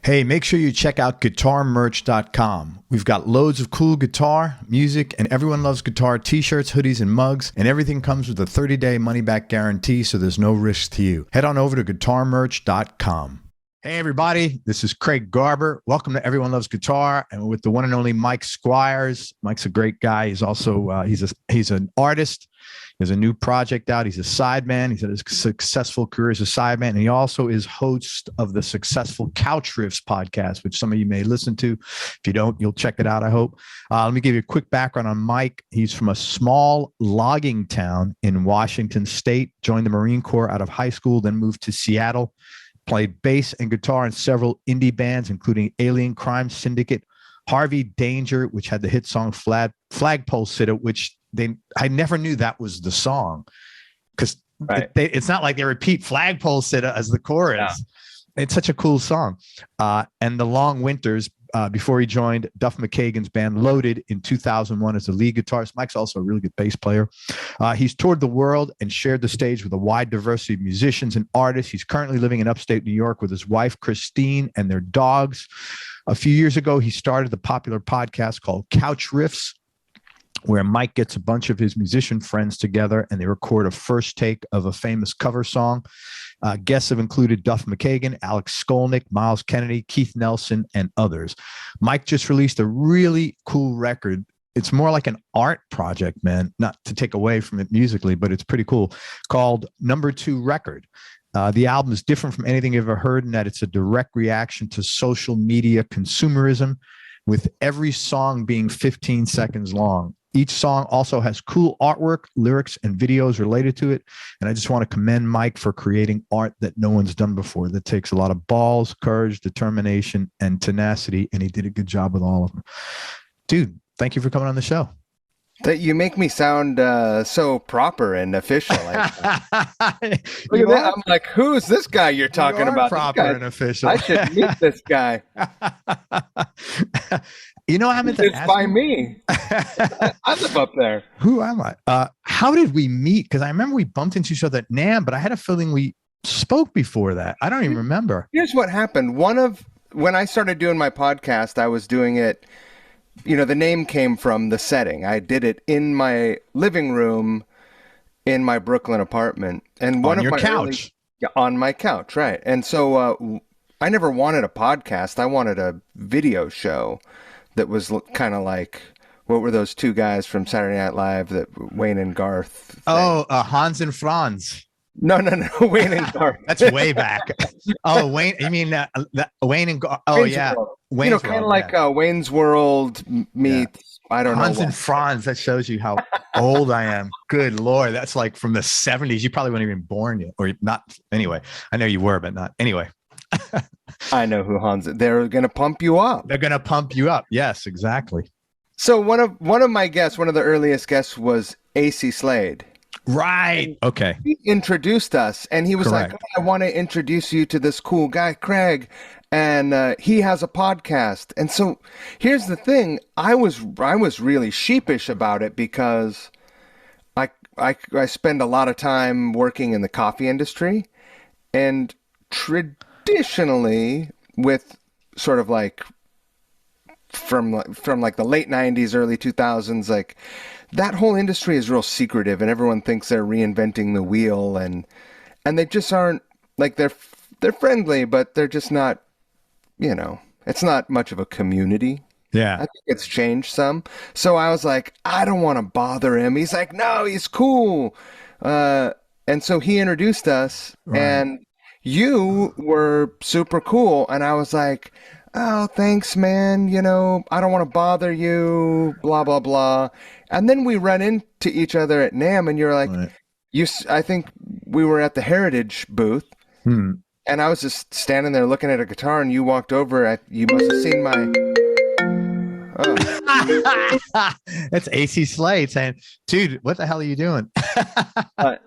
Hey, make sure you check out guitarmerch.com. We've got loads of cool guitar, music, and everyone loves guitar t-shirts, hoodies, and mugs, and everything comes with a 30-day money-back guarantee, so there's no risk to you. Head on over to guitarmerch.com. Hey, everybody, this is Craig Garber. Welcome to Everyone Loves Guitar, and we're with the one and only Mike Squires. Mike's a great guy. He's also he's an artist. He has a new project out. He's a sideman. He's had a successful career as a sideman, and he also is host of the successful Couch Riffs podcast, which some of you may listen to. If you don't, you'll check it out, I hope. Let me give you a quick background on Mike. He's from a small logging town in Washington State, joined the Marine Corps out of high school, then moved to Seattle. Played bass and guitar in several indie bands, including Alien Crime Syndicate, Harvey Danger, which had the hit song Flagpole Sitta, which I never knew that was the song, because it's not like they repeat Flagpole Sitta as the chorus. Yeah. It's such a cool song. And The Long Winters, before he joined Duff McKagan's band Loaded in 2001 as the lead guitarist. Mike's also a really good bass player. He's toured the world and shared the stage with a wide diversity of musicians and artists. He's currently living in upstate New York with his wife, Christine, and their dogs. A few years ago, he started the popular podcast called Couch Riffs, where Mike gets a bunch of his musician friends together and they record a first take of a famous cover song. Guests have included Duff McKagan, Alex Skolnick, Miles Kennedy, Keith Nelson, and others. Mike just released a really cool record. It's more like an art project, man, not to take away from it musically, but it's pretty cool, called Number 2 Record. The album is different from anything you've ever heard in that it's a direct reaction to social media consumerism, with every song being 15 seconds long. Each song also has cool artwork, lyrics, and videos related to it. And I just want to commend Mike for creating art that no one's done before, that takes a lot of balls, courage, determination, and tenacity. And he did a good job with all of them. Dude, thank you for coming on the show. That you make me sound so proper and official. Look at that. I'm like, who's this guy you're talking about? Proper and official. I should meet this guy. You know, I meant to ask by me. I live up there. Who am I? How did we meet? Because I remember we bumped into each other at NAMM, but I had a feeling we spoke before that. I don't even remember. Here's what happened. When I started doing my podcast, I was doing it. You know, the name came from the setting. I did it in my living room in my Brooklyn apartment. And on your couch. On my couch, right. And so I never wanted a podcast. I wanted a video show that was kind of like, what were those two guys from Saturday Night Live, that Wayne and Garth thing? Oh, Hans and Franz. No, Wayne and Garth. That's way back. Oh, Wayne, you mean Wayne and Garth? Oh, Wayne's yeah. World. Wayne's kind of like Wayne's World meets, I don't know. Hans and Franz, that shows you how old I am. Good Lord, that's like from the 70s. You probably weren't even born yet, or not. Anyway, I know you were, but not. Anyway. I know who Hans is. They're going to pump you up. They're going to pump you up. Yes, exactly. So one of my guests, one of the earliest guests, was AC Slade. Right. Okay. He introduced us, and he was like, I want to introduce you to this cool guy, Craig, and he has a podcast. And so here's the thing. I was really sheepish about it because I spend a lot of time working in the coffee industry, and traditionally, with sort of like from like the late 90s, early 2000s, like that whole industry is real secretive, and everyone thinks they're reinventing the wheel, and they just aren't. Like they're friendly, but they're just not, you know, it's not much of a community. Yeah. I think it's changed some. So I was like, I don't want to bother him. He's like, no, he's cool. And so he introduced us, and you were super cool. And I was like, oh, thanks, man. You know, I don't want to bother you, blah, blah, blah. And then we run into each other at NAMM, and you're like, I think we were at the Heritage booth. And I was just standing there looking at a guitar, and you walked over. You must have seen my... Oh. That's AC Slade saying, dude, what the hell are you doing? I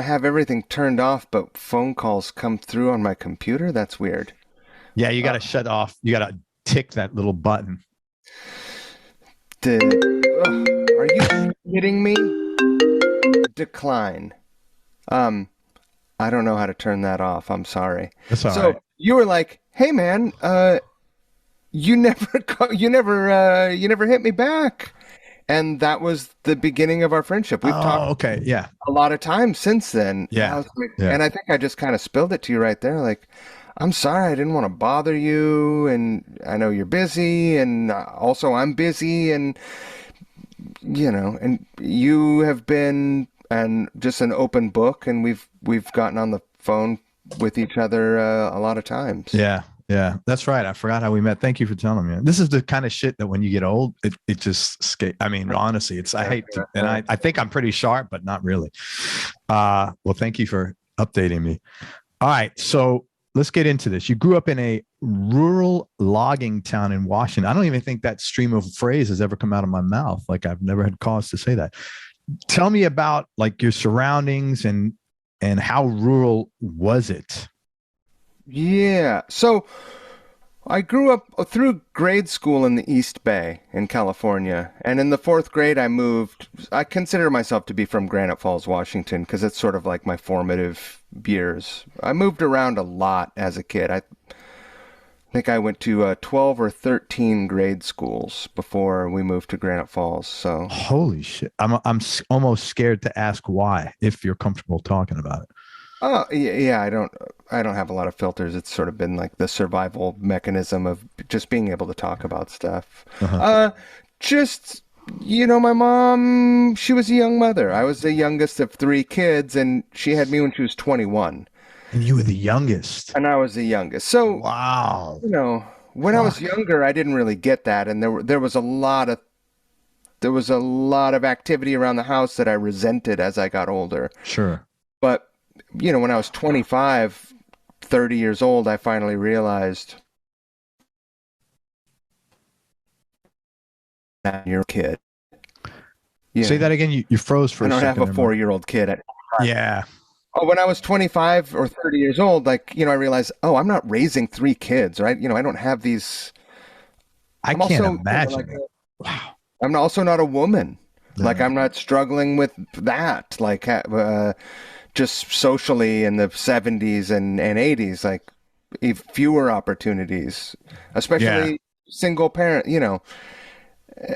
have everything turned off, but phone calls come through on my computer. That's weird. Yeah, you got to shut off. You got to tick that little button. Are you kidding me? Decline. I don't know how to turn that off. I'm sorry. That's all So right. you were like, "Hey man, you never hit me back." And that was the beginning of our friendship. We've talked Oh, okay. Yeah. a lot of times since then. I Yeah. was like, Yeah. and I think I just kind of spilled it to you right there. Like, I'm sorry, I didn't want to bother you, and I know you're busy, and also I'm busy, and and you have been and just an open book, and we've gotten on the phone with each other a lot of times. Yeah. Yeah. That's right. I forgot how we met. Thank you for telling me. This is the kind of shit that when you get old, it just I mean, honestly, I hate to, and I think I'm pretty sharp, but not really. Well, thank you for updating me. All right. So let's get into this. You grew up in a rural logging town in Washington. I don't even think that stream of phrase has ever come out of my mouth. Like I've never had cause to say that. Tell me about like your surroundings and how rural was it? Yeah. So I grew up through grade school in the East Bay in California, and in the fourth grade, I moved. I consider myself to be from Granite Falls, Washington, because it's sort of like my formative years. I moved around a lot as a kid. I think I went to 12 or 13 grade schools before we moved to Granite Falls. So, Holy shit. Almost scared to ask why if you're comfortable talking about it. oh yeah, yeah, I don't have a lot of filters. It's sort of been like the survival mechanism of just being able to talk about stuff. Uh-huh. Uh, just my mom, she was a young mother. I was the youngest of three kids, and she had me when she was 21, And you were the youngest. and I was the youngest. So, Wow. when I was Fuck. younger, I didn't really get that, and there was a lot of activity around the house that I resented as I got older. Sure. But, when I was 25, 30 years old, I finally realized that you're a kid. Say Yeah. that again. You froze for I a don't have second a there, Mike. 4-year-old kid at Yeah. Oh, when I was 25 or 30 years old, like, I realized, oh, I'm not raising three kids, right? I don't have these. I I'm can't also, imagine it. Wow. I'm also not a woman. Like, Yeah. I'm not struggling with that. Like, just socially in the 70s and 80s, like, fewer opportunities, Yeah. especially single parent,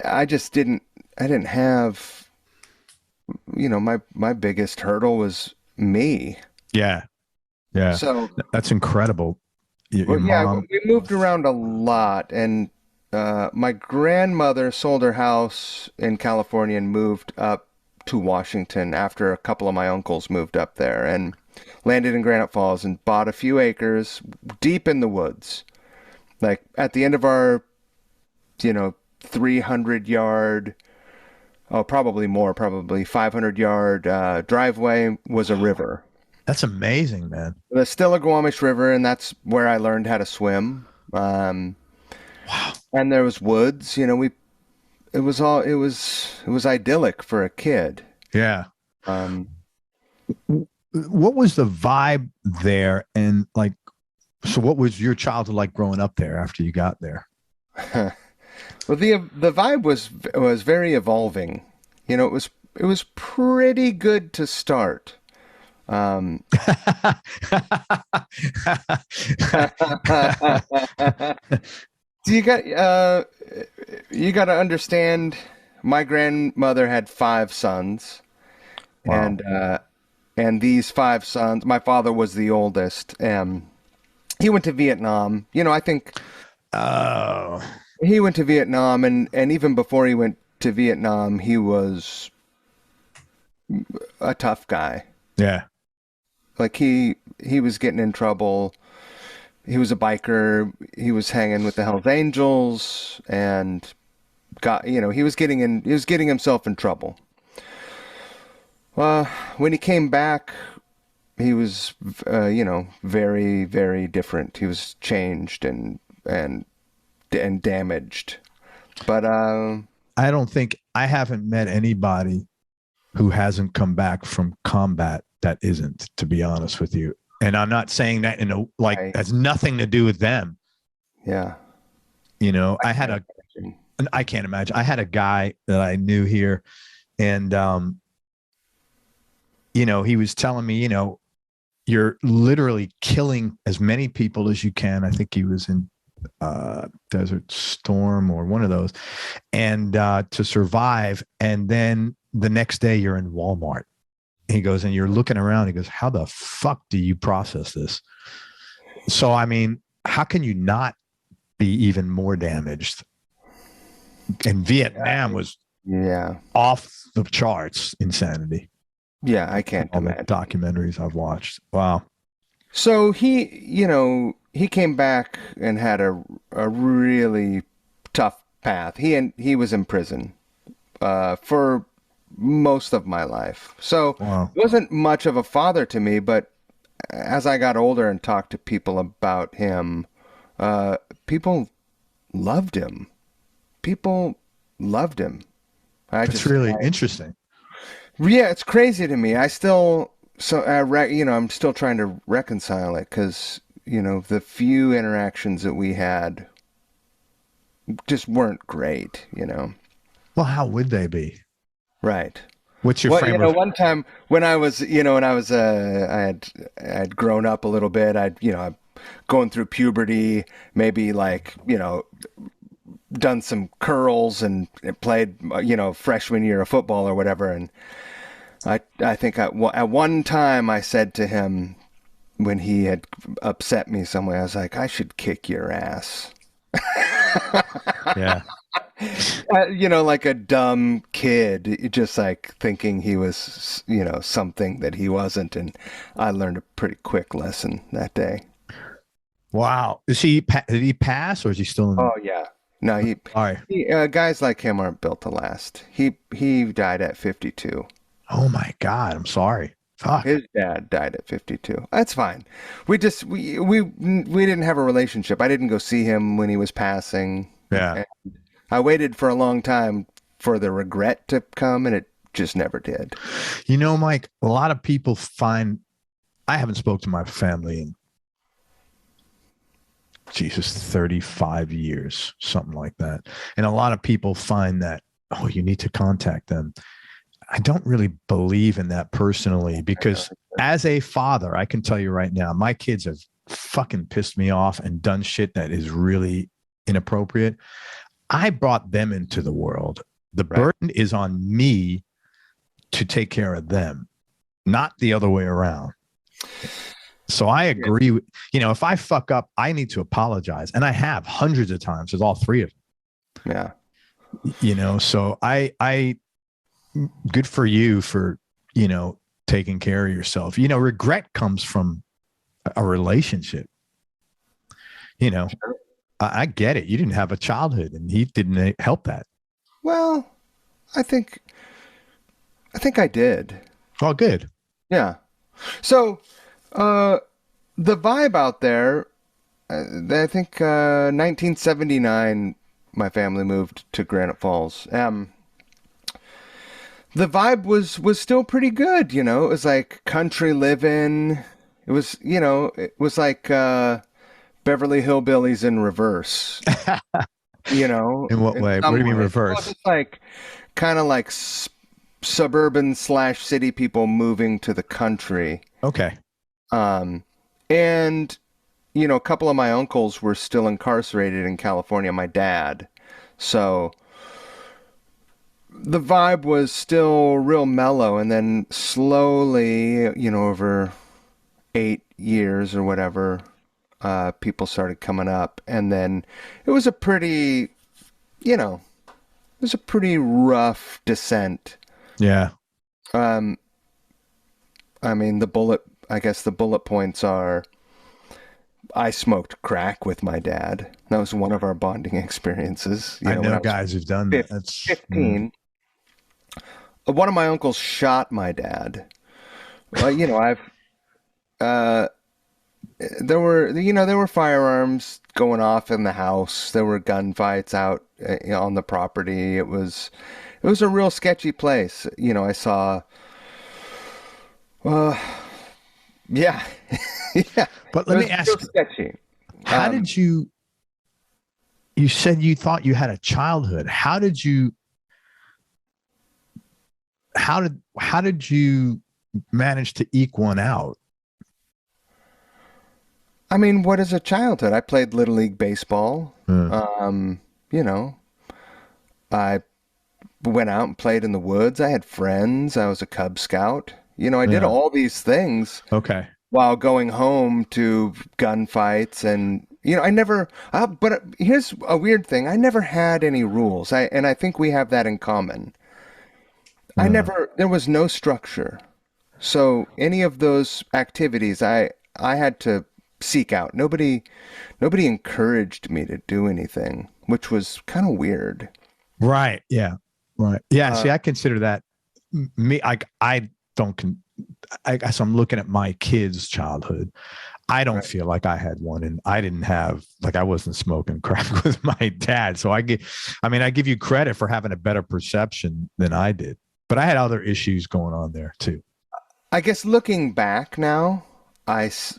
I just I didn't have, my biggest hurdle was me. Yeah. Yeah. So, That's incredible. Your well, yeah, mom. we moved around a lot, and my grandmother sold her house in California and moved up to Washington after a couple of my uncles moved up there and landed in Granite Falls and bought a few acres deep in the woods. Like at the end of our, 300 yard, oh, probably more, probably 500-yard driveway was a river. That's amazing, man. The Stillaguamish River, and that's where I learned how to swim. Um, Wow. and there was woods. It was idyllic for a kid. Yeah. Um, What was the vibe there? And like, so what was your childhood like growing up there after you got there? well, the vibe was very evolving. It was pretty good to start. Um, you got you got to understand. My grandmother had five sons, Wow. and these five sons. My father was the oldest. He went to Vietnam. I think Oh, he went to Vietnam, and even before he went to Vietnam, he was a tough guy. yeah. Like he was getting in trouble. He was a biker. He was hanging with the Hells Angels, and he was getting himself in trouble. When he came back, he was very, very different. He was changed and damaged. But I don't think I haven't met anybody who hasn't come back from combat that isn't, to be honest with you. And I'm not saying that like I has nothing to do with them. yeah, I I had can't a, imagine. I can't imagine. I had a guy that I knew here, and he was telling me, you're literally killing as many people as you can. I think he was in Desert Storm or one of those, and to survive. And then the next day you're in Walmart. He goes, and you're looking around. He goes, how the fuck do you process this? So, I mean, how can you not be even more damaged? And Vietnam was off the charts insanity. Yeah, I can't imagine. The documentaries I've watched. Wow. So he came back and had a really tough path. He was in prison for most of my life. So wasn't much of a father to me, but as I got older and talked to people about him, people loved him. That's really interesting. Yeah, it's crazy to me. I'm still trying to reconcile it because, the few interactions that we had just weren't great, Well, how would they be? Right. What's your frame of... One time when I had grown up a little bit, I'm going through puberty, maybe done some curls and played, freshman year of football or whatever. And I think at one time I said to him when he had upset me some way, I was like, I should kick your ass. Yeah. Like a dumb kid, just like thinking he was, something that he wasn't. And I learned a pretty quick lesson that day. Wow. Did he pass or is he still in? Oh, yeah. No, guys like him aren't built to last. He died at 52. Oh my God. I'm sorry. Fuck. His dad died at 52. That's fine. We didn't have a relationship. I didn't go see him when he was passing. Yeah. And I waited for a long time for the regret to come, and it just never did. Mike, a lot of people I haven't spoke to my family in 35 years, something like that. And a lot of people find that, you need to contact them. I don't really believe in that personally, because as a father, I can tell you right now, my kids have fucking pissed me off and done shit that is really inappropriate. I brought them into the world. The burden is on me to take care of them, not the other way around. So I agree with, if I fuck up, I need to apologize. And I have hundreds of times with all three of them. Yeah. So I good for you for, taking care of yourself. Regret comes from a relationship. I get it. You didn't have a childhood and he didn't help that. Well, I think I did. Oh, good. Yeah. So, the vibe out there, I think 1979, my family moved to Granite Falls. The vibe was still pretty good, It was like country living. It was, like Beverly Hillbillies in reverse. In what way? What do you mean reverse? Well, just like kind of like suburban / city people moving to the country. Okay. And a couple of my uncles were still incarcerated in California, my dad. So the vibe was still real mellow, and then slowly, over 8 years or whatever, people started coming up, and then it was a pretty rough descent. Yeah. I mean, the bullet points are, I smoked crack with my dad. That was one of our bonding experiences. I know guys who've done that. That's 15. One of my uncles shot my dad. Well, there were firearms going off in the house. There were gunfights out on the property. It was a real sketchy place. I saw. Yeah. Yeah. But let me ask. Sketchy. How did you said you thought you had a childhood. How did you manage to eke one out? I mean, what is a childhood? I played Little League Baseball. You know, I went out and played in the woods. I had friends. I was a Cub Scout. You know, I did Yeah. all these things Okay. while going home to gunfights and I never but here's a weird thing. I never had any rules. I think we have that in common. There was no structure. So any of those activities I had to seek out. Nobody encouraged me to do anything, which was kind of weird. Right. Yeah. Right. Yeah. See, I consider that me. I don't. I guess I'm looking at my kids' childhood. I don't Right. feel like I had one, and I didn't have like I wasn't smoking crack with my dad. So I give you credit for having a better perception than I did, but I had other issues going on there too. I guess looking back now,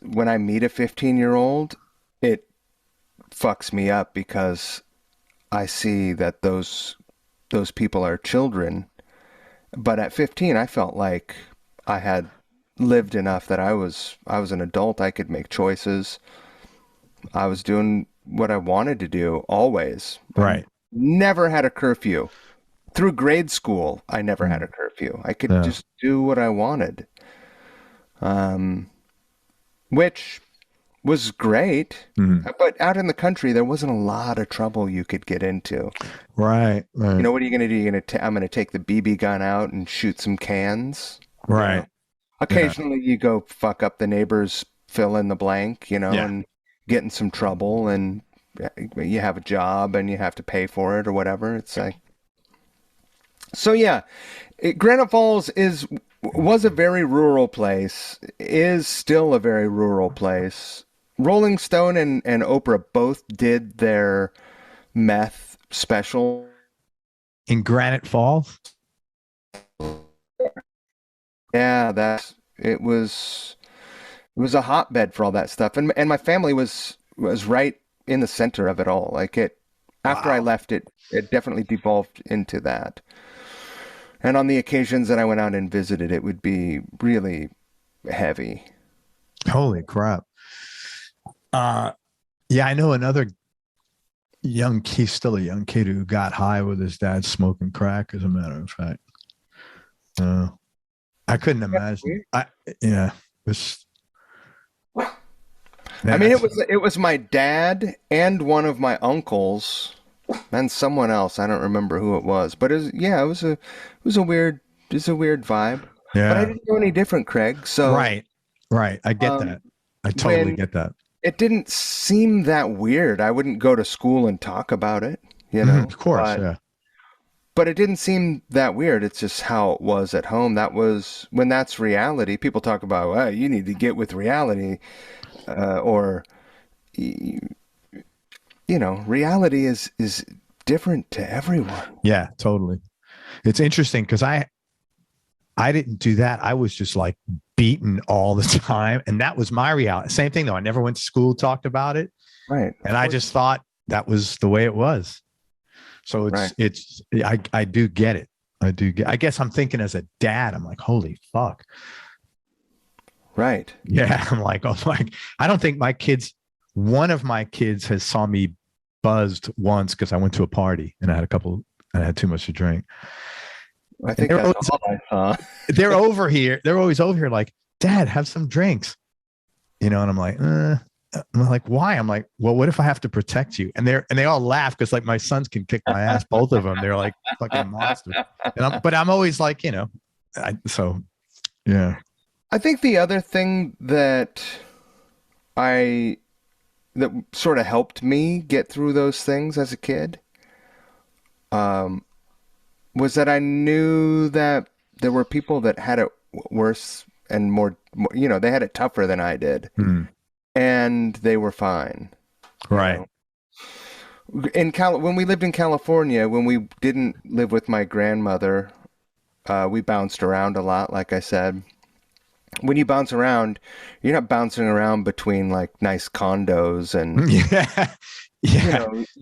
when I meet a 15-year-old, it fucks me up because I see that those people are children. But at 15, I felt like I had lived enough that I was an adult. I could make choices. I was doing what I wanted to do always. Right. Never had a curfew. Through grade school, I never had a curfew. I could just do what I wanted. Which was great. But out in the country, there wasn't a lot of trouble you could get into. Right. You Right. know, what are you going to do? I'm going to take the BB gun out and shoot some cans. Right. Occasionally you go fuck up the neighbor's fill in the blank, Yeah. and get in some trouble, and you have a job and you have to pay for it or whatever. It's like, so yeah, Granite Falls was a very rural place, is still a very rural place. Rolling Stone and Oprah both did their meth special. In Granite Falls. Yeah, it was a hotbed for all that stuff, and my family was right in the center of it all. Like after I Wow. left, it definitely devolved into that. And on the occasions that I went out and visited, it would be really heavy. Holy crap. Yeah, I know another he's still a young kid who got high with his dad smoking crack, as a matter of fact. I couldn't imagine. Yeah, was, I mean, it was my dad and one of my uncles and someone else. I don't remember who it was, but it was a weird vibe. But I yeah, didn't know any different, Craig. So right. I get that. I totally when get that. it didn't seem that weird, I wouldn't go to school and talk about it, you know. Of course, yeah. But it didn't seem that weird. It's just how it was at home. That was when that's reality. People talk about, well, you need to get with reality, or reality is different to everyone. Yeah, totally. It's interesting because I didn't do that. I was just like beaten all the time, and that was my reality. Same thing though. I never went to school, talked about it, Right. and I just thought that was the way it was. So Right. I do get it. I guess I'm thinking as a dad, I'm like, holy fuck. Right. Yeah. I'm like, oh my, I don't think one of my kids has saw me buzzed once because I went to a party and I had too much to drink. I think they're that's all I saw. They're over here. They're always over here like, Dad, have some drinks. And I'm like, why? I'm like, well, what if I have to protect you? And they all laugh because like my sons can kick my ass, both of them. They're like fucking monsters. But I'm always like, yeah. I think the other thing that sort of helped me get through those things as a kid, was that I knew that there were people that had it worse and more, they had it tougher than I did. And they were fine. Right. When we lived in California, when we didn't live with my grandmother, we bounced around a lot, like I said. When you bounce around, you're not bouncing around between like nice condos and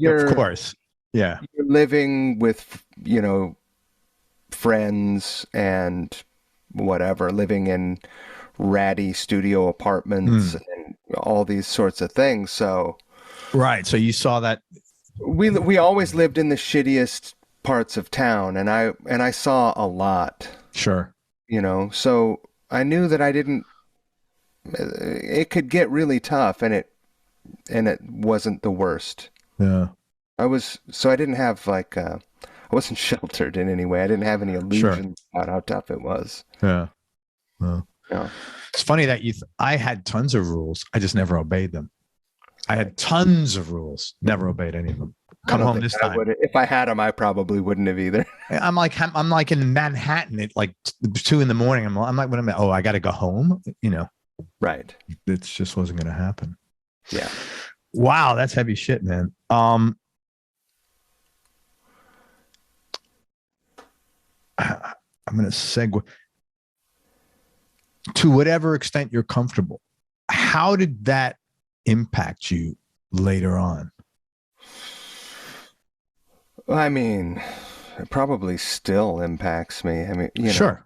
Of course. Yeah. You're living with, friends and whatever, living in ratty studio apartments and all these sorts of things. So Right. So you saw that. we always lived in the shittiest parts of town, and I saw a lot, Sure. So I knew that I didn't. It could get really tough, and it wasn't the worst. Yeah. I didn't have like I wasn't sheltered in any way. I didn't have any Sure. illusions about how tough it was. Yeah. Well, Yeah. it's funny that I had tons of rules. I just never obeyed them. I had tons of rules, never obeyed any of them. Come home this time. If I had them, I probably wouldn't have either. I'm like in Manhattan at like 2 a.m. I'm like, what am I? Oh, I got to go home. Right. It just wasn't going to happen. Yeah. Wow. That's heavy shit, man. I'm going to segue to whatever extent you're comfortable. How did that impact you later on? I mean, it probably still impacts me. I mean, Sure.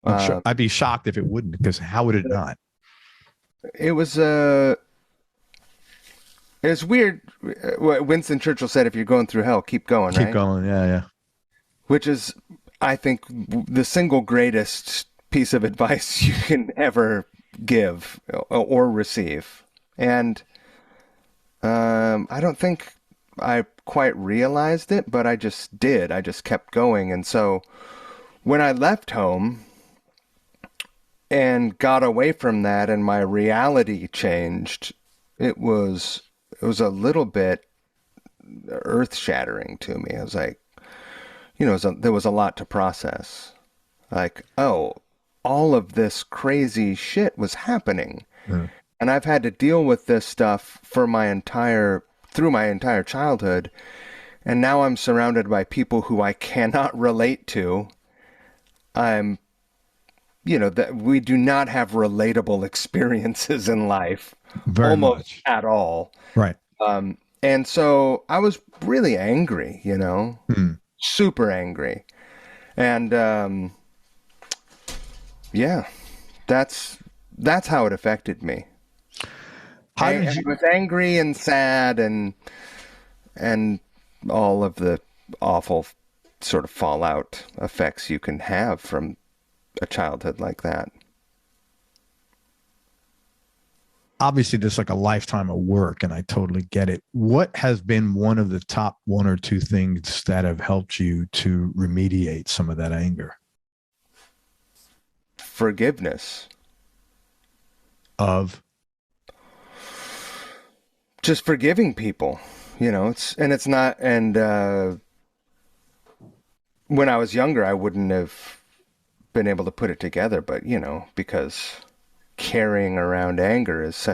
I'm sure. I'd be shocked if it wouldn't, because how would it not? It was weird. Winston Churchill said, "If you're going through hell, keep going." Keep going. Yeah, yeah. Which is, I think, the single greatest piece of advice you can ever give or receive. And I don't think I quite realized it, but I just did. I just kept going. And so when I left home and got away from that and my reality changed, it was a little bit earth-shattering to me. I was like, there was a lot to process. Like, oh, all of this crazy shit was happening. Mm. And I've had to deal with this stuff through my entire childhood. And now I'm surrounded by people who I cannot relate to. That we do not have relatable experiences in life. Very almost much. At all. Right. And so I was really angry, super angry. And, yeah, that's how it affected me. I was angry and sad and all of the awful sort of fallout effects you can have from a childhood like that. Obviously, there's like a lifetime of work, and I totally get it. What has been one of the top 1 or 2 things that have helped you to remediate some of that anger? Forgiveness. Of? Just forgiving people, it's not, and when I was younger, I wouldn't have been able to put it together, but, because carrying around anger is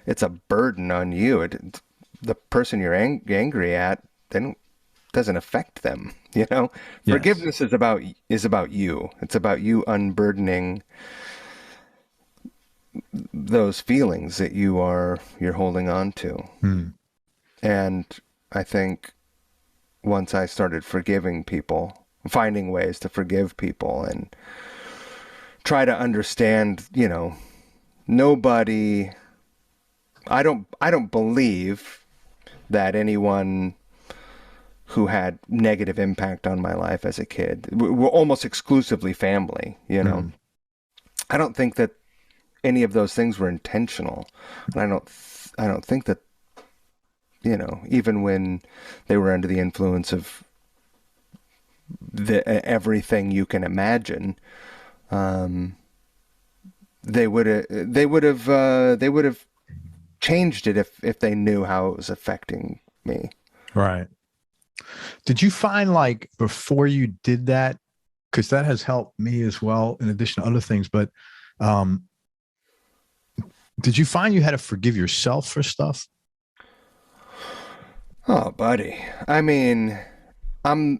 it's a burden on you. The person you're angry at, doesn't affect them, Yes. Forgiveness is about you. It's about you unburdening those feelings that you're holding on to. And I think once I started forgiving people, finding ways to forgive people and try to understand, nobody, I don't believe that anyone who had negative impact on my life as a kid, we're almost exclusively family, I don't think that any of those things were intentional. And I don't think that, even when they were under the influence of everything you can imagine, they would have changed it if they knew how it was affecting me. Right. Did you find, like, before you did that, because that has helped me as well, in addition to other things, but did you find you had to forgive yourself for stuff? Oh, buddy. I mean, I'm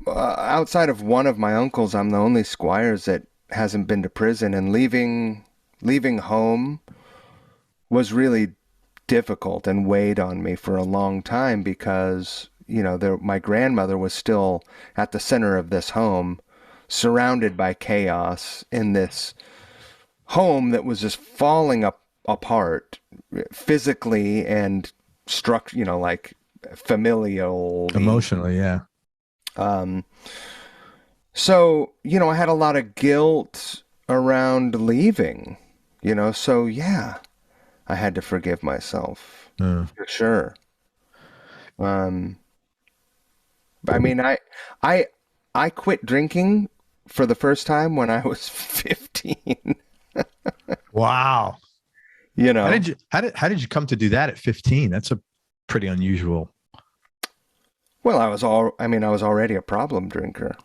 outside of one of my uncles, I'm the only Squires that hasn't been to prison, and leaving home was really difficult and weighed on me for a long time because, my grandmother was still at the center of this home, surrounded by chaos in this home that was just falling apart physically and like familial, Emotionally, yeah. So, I had a lot of guilt around leaving, so yeah, I had to forgive myself for sure. I mean, I quit drinking for the first time when I was 15. Wow. You know, How did you come to do that at 15? That's a pretty unusual. well, I mean, I was already a problem drinker.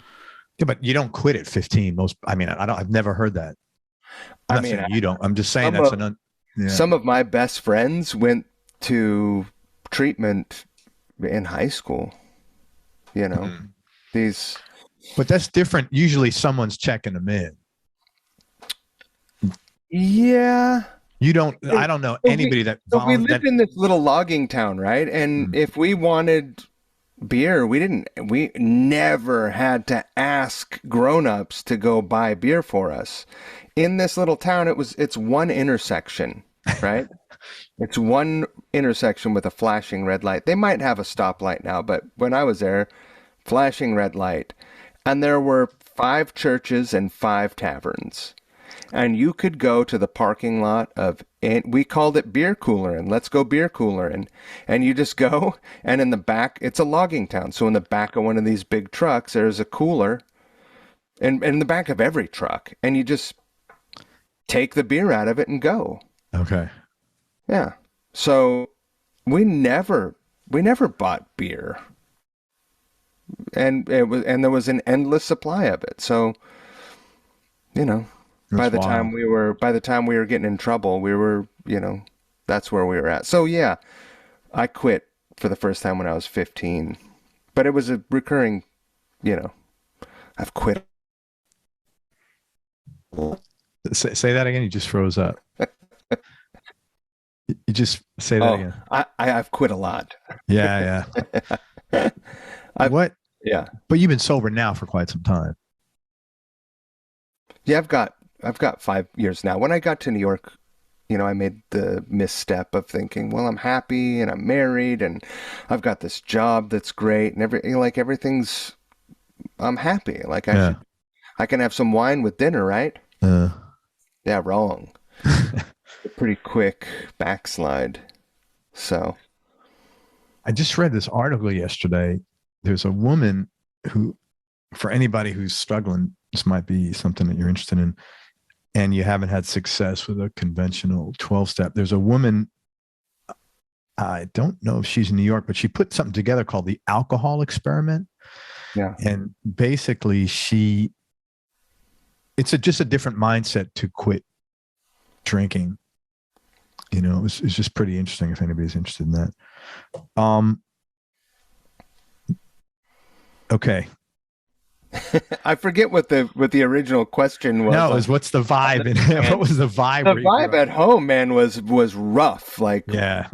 Yeah, but you don't quit at 15. I've never heard that. I'm I not mean, saying you don't. I'm just saying some that's of, yeah. some of my best friends went to treatment in high school, you know. Mhm. These, But that's different. Usually someone's checking them in. yeah. I don't know So anybody that we lived that in this little logging town, right? And if we wanted beer, we never had to ask grown-ups to go buy beer for us. In this little town, it's one intersection, right? It's one intersection with a flashing red light. They might have a stoplight now, but when I was there, flashing red light. And there were 5 churches and 5 taverns. And you could go to the parking lot and we called it beer cooler, and let's go beer cooler, and you just go, and in the back, it's a logging town, so in the back of one of these big trucks there's a cooler, and in the back of every truck, and you just take the beer out of it and go. okay. Yeah. So we never bought beer, and there was an endless supply of it. So, by That's the wild. time we were getting in trouble, we were, that's where we were at. So yeah, I quit for the first time when I was 15, but it was a recurring, I've quit. Say that again. You just froze up. You just say that Oh, again. I've quit a lot. Yeah, yeah. I've, What? yeah. But you've been sober now for quite some time. Yeah, I've got 5 years now. When I got to New York, I made the misstep of thinking, well, I'm happy and I'm married and I've got this job that's great and everything's, I'm happy. Like Yeah. I can have some wine with dinner, right? Uh, Yeah, wrong. A pretty quick backslide. So, I just read this article yesterday. There's a woman who, for anybody who's struggling, this might be something that you're interested in, and you haven't had success with a conventional 12-step. There's a woman, I don't know if she's in New York, but she put something together called the alcohol experiment. yeah. And basically it's just a different mindset to quit drinking. It's just pretty interesting if anybody's interested in that. Okay. I forget what the original question was. No, it was what's the vibe? And what was the vibe? The vibe at home, man, was rough. Like, yeah.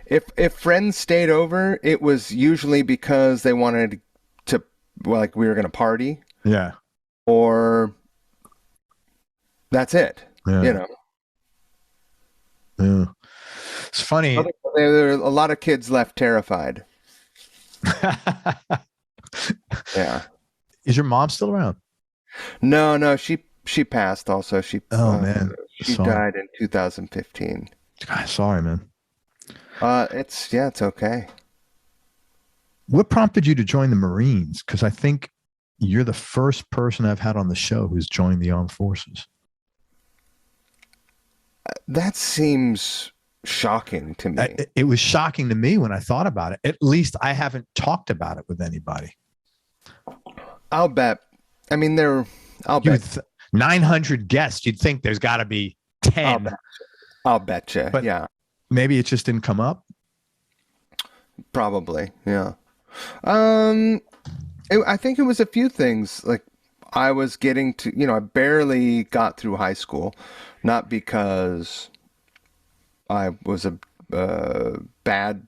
If friends stayed over, it was usually because they wanted to, well, like we were going to party, Yeah. or that's it. Yeah. Yeah. It's funny. There were a lot of kids left terrified. Yeah. Is your mom still around? No, she passed also. Oh man. She Sorry. died in 2015. God, sorry, man. It's okay. What prompted you to join the Marines? Because I think you're the first person I've had on the show who's joined the armed forces. That seems shocking to me. It was shocking to me when I thought about it. At least I haven't talked about it with anybody. I'll bet. I mean, I'll bet 900 guests. You'd think there's got to be 10. I'll bet you. But yeah. Maybe it just didn't come up. Probably. Yeah. I think it was a few things. Like I was getting to, I barely got through high school, not because I was a bad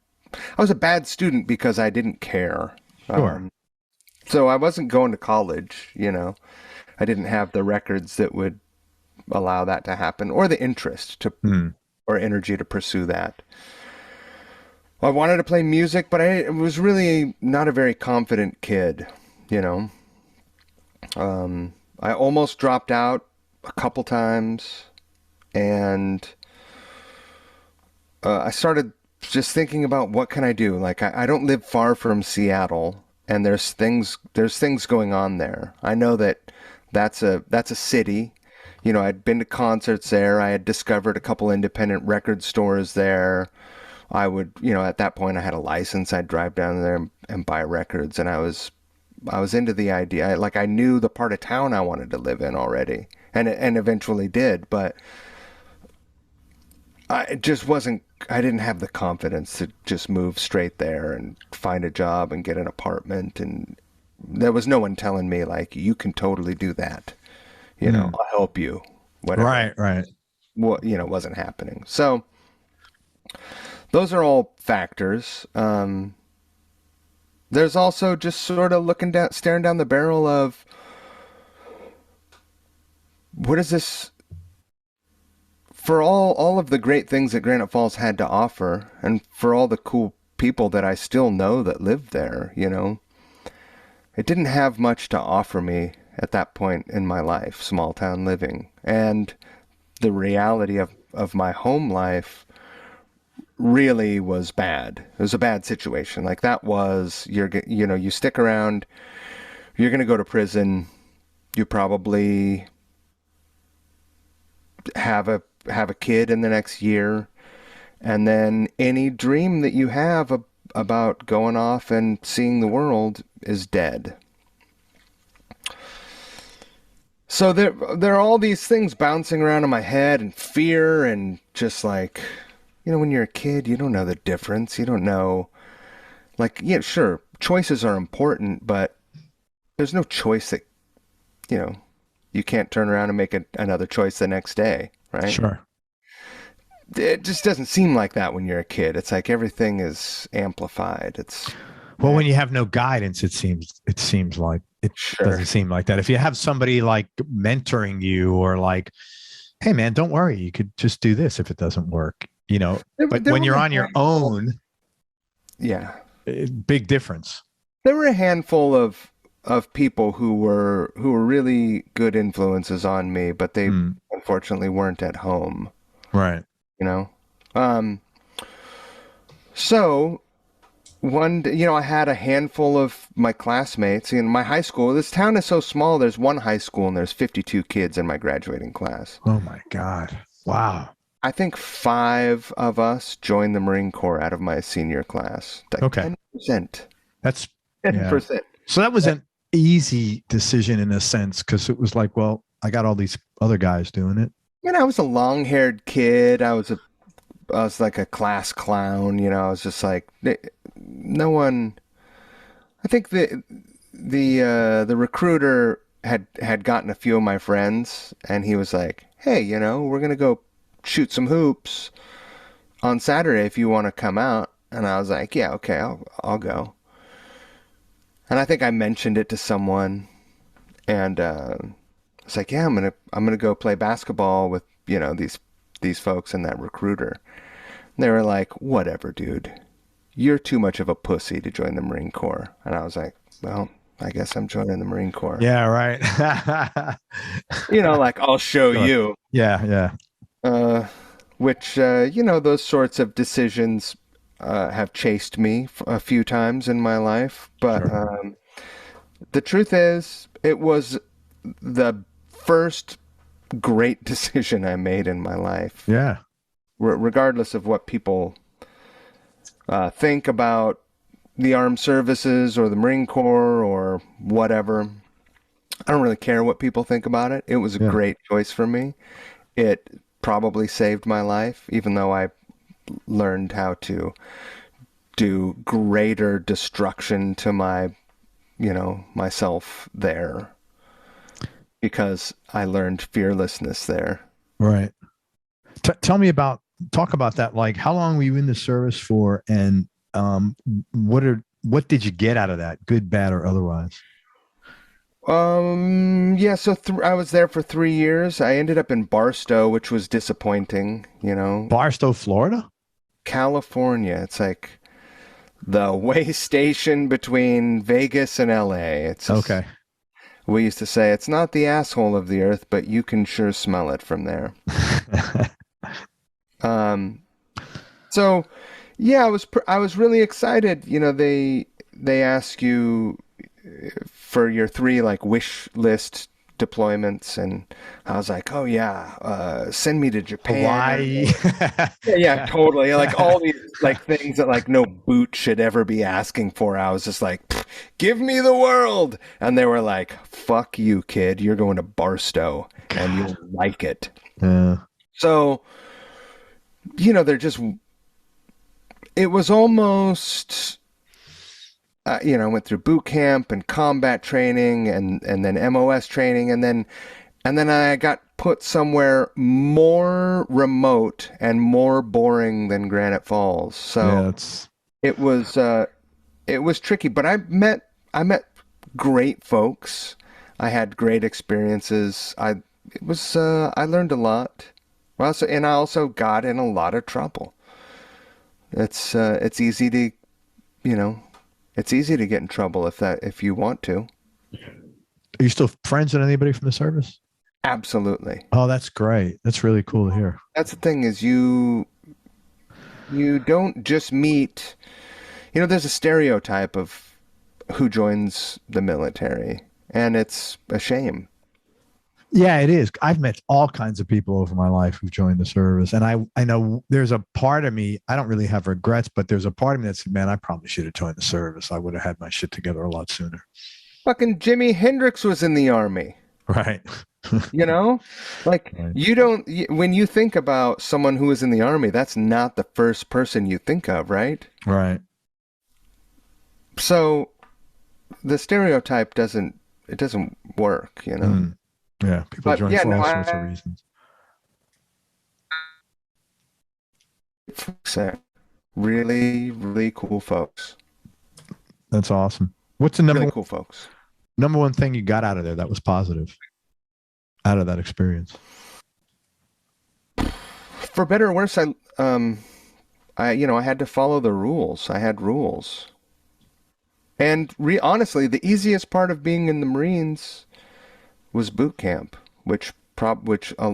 student, because I didn't care. Sure. So I wasn't going to college, I didn't have the records that would allow that to happen, or the interest to or energy to pursue that. I wanted to play music, but I was really not a very confident kid, you know. I almost dropped out a couple times, and I started just thinking about what can I do. Like I don't live far from Seattle, and there's things going on there. I know that that's a city. You know, I'd been to concerts there. I had discovered a couple independent record stores there. I would, you know, at that point I had a license. I'd drive down there and buy records, and I was into the idea. I knew the part of town I wanted to live in already, and eventually did, but I didn't have the confidence to just move straight there and find a job and get an apartment, and there was no one telling me like, you can totally do that. You know, I'll help you. Whatever. Right. Well, you know, wasn't happening. So those are all factors. There's also just sort of staring down the barrel of, what is this? For all of the great things that Granite Falls had to offer, and for all the cool people that I still know that live there, you know, it didn't have much to offer me at that point in my life, small town living. And the reality of my home life really was bad. It was a bad situation. Like that was, you stick around, you're going to go to prison. You probably have a kid in the next year. And then any dream that you have about going off and seeing the world is dead. So there are all these things bouncing around in my head, and fear, and just like, you know, when you're a kid, you don't know the difference. You don't know, like, yeah, sure, choices are important, but there's no choice that, you know, you can't turn around and make another choice the next day, right? Sure. It just doesn't seem like that when you're a kid. It's like everything is amplified. Well, when you have no guidance, it seems like it Sure. doesn't seem like that. If you have somebody like mentoring you, or like, hey man, don't worry, you could just do this if it doesn't work, you know. But when you're on your own, yeah, big difference. There were a handful of people who were really good influences on me, but they unfortunately weren't at home. Right. You know? So one day, you know, I had a handful of my classmates in my high school. This town is so small. There's one high school and there's 52 kids in my graduating class. Oh my God. Wow. I think 5 of us joined the Marine Corps out of my senior class. Like okay. 10%. That's 10%. Yeah. So that was an easy decision in a sense, because it was like, well, I got all these other guys doing it. You know, I was a long-haired kid. I was like a class clown. You know, I was just like, no one. I think the recruiter had gotten a few of my friends, and he was like, hey, you know, we're gonna go shoot some hoops on Saturday if you want to come out. And I was like, yeah, okay, I'll go. And I think I mentioned it to someone, and it's like, yeah, I'm gonna go play basketball with, you know, these folks and that recruiter. And they were like, whatever, dude, you're too much of a pussy to join the Marine Corps. And I was like, well, I guess I'm joining the Marine Corps. Yeah, right. You know, like, I'll show you. Yeah. Which you know, those sorts of decisions have chased me a few times in my life, but sure. The truth is, it was the first great decision I made in my life. Yeah. Regardless of what people think about the armed services or the Marine Corps or whatever, I don't really care what people think about it. It was a great choice for me. It probably saved my life, even though I learned how to do greater destruction to myself there, because I learned fearlessness there. Right. Talk about that. Like, how long were you in the service for, and what did you get out of that, good, bad, or otherwise? Yeah, so I was there for 3 years. I ended up in Barstow, which was disappointing, Barstow, Florida? California. It's like the way station between Vegas and LA. It's just, Okay. we used to say it's not the asshole of the earth, but you can sure smell it from there. Um, so yeah, I was really excited. They ask you for your three like wish list deployments, and I was like, oh yeah, send me to Japan. Hawaii. Yeah, yeah, totally. Like all these like things that like no boot should ever be asking for. I was just like, "Pfft, give me the world. And they were like, fuck you, kid. You're going to Barstow and you'll like it. Yeah. So, they're just, it was almost, I went through boot camp and combat training and then MOS training. And then I got put somewhere more remote and more boring than Granite Falls. Yeah, So that's it was tricky, but I met great folks. I had great experiences. I learned a lot. And I also got in a lot of trouble. It's easy to, you know, it's easy to get in trouble if you want to. Are you still friends with anybody from the service? Absolutely. Oh, that's great. That's really cool to hear. That's the thing is you don't just meet, there's a stereotype of who joins the military, and it's a shame. Yeah, it is. I've met all kinds of people over my life who've joined the service. And I know there's a part of me, I don't really have regrets, but there's a part of me that said, man, I probably should have joined the service. I would have had my shit together a lot sooner. Fucking Jimi Hendrix was in the army, Right. you know? Like Right. when you think about someone who is in the army, that's not the first person you think of, right? Right. So the stereotype doesn't work. Mm. Yeah. People But join yeah, for no, all sorts of reasons. folks there. Really, really cool folks. That's awesome. What's the Really cool folks. number one thing you got out of there that was positive out of that experience? For better or worse, I had to follow the rules. I had rules. And honestly, the easiest part of being in the Marines was boot camp, which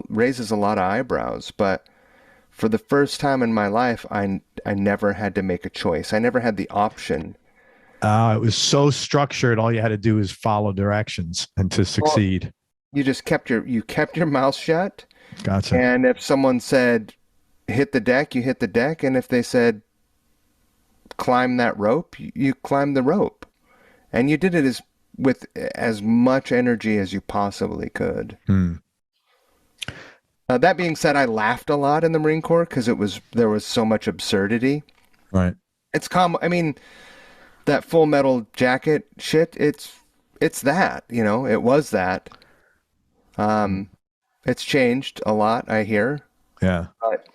raises a lot of eyebrows. But for the first time in my life, I never had to make a choice. I never had the option. It was so structured. All you had to do is follow directions and to Well, succeed. you just kept your mouth shut. Gotcha. And if someone said hit the deck, you hit the deck. And if they said climb that rope, you climbed the rope. And you did it with as much energy as you possibly could. Hmm. That being said, I laughed a lot in the Marine Corps because there was so much absurdity. Right. It's common. I mean, that Full Metal Jacket shit. It's that. It was that. It's changed a lot, I hear. Yeah. But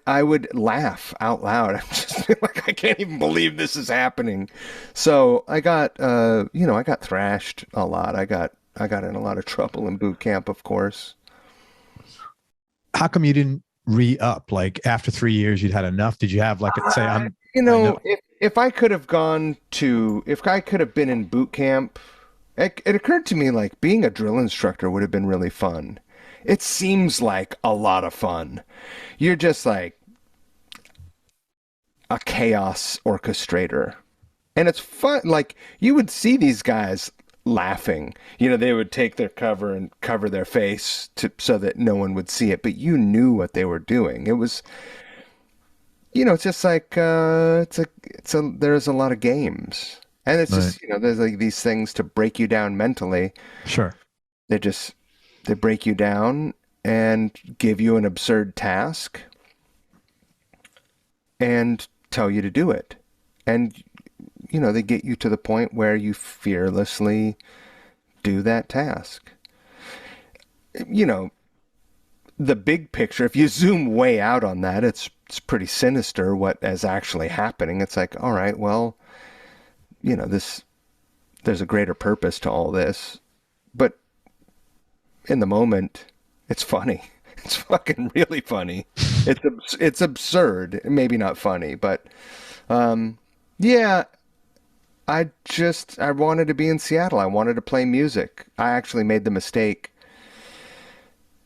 I would laugh out loud. I'm just like, I can't even believe this is happening. So I got I got thrashed a lot. I got in a lot of trouble in boot camp, of course. How come you didn't re-up? Like after 3 years, you'd had enough. Did you have like say I'm I know If I could have if I could have been in boot camp, it occurred to me like being a drill instructor would have been really fun. It seems like a lot of fun. You're just like a chaos orchestrator. And it's fun. Like you would see these guys laughing. They would take their cover and cover their face so that no one would see it, but you knew what they were doing. It was, it's just like there's a lot of games. And it's just, right. there's like these things to break you down mentally. Sure. They break you down and give you an absurd task and tell you to do it. And they get you to the point where you fearlessly do that task. The big picture, if you zoom way out on that, it's pretty sinister what is actually happening. It's like, all right, well, there's a greater purpose to all this. but in the moment, it's funny. It's fucking really funny. It's absurd. Maybe not funny, but yeah. I wanted to be in Seattle. I wanted to play music. I actually made the mistake.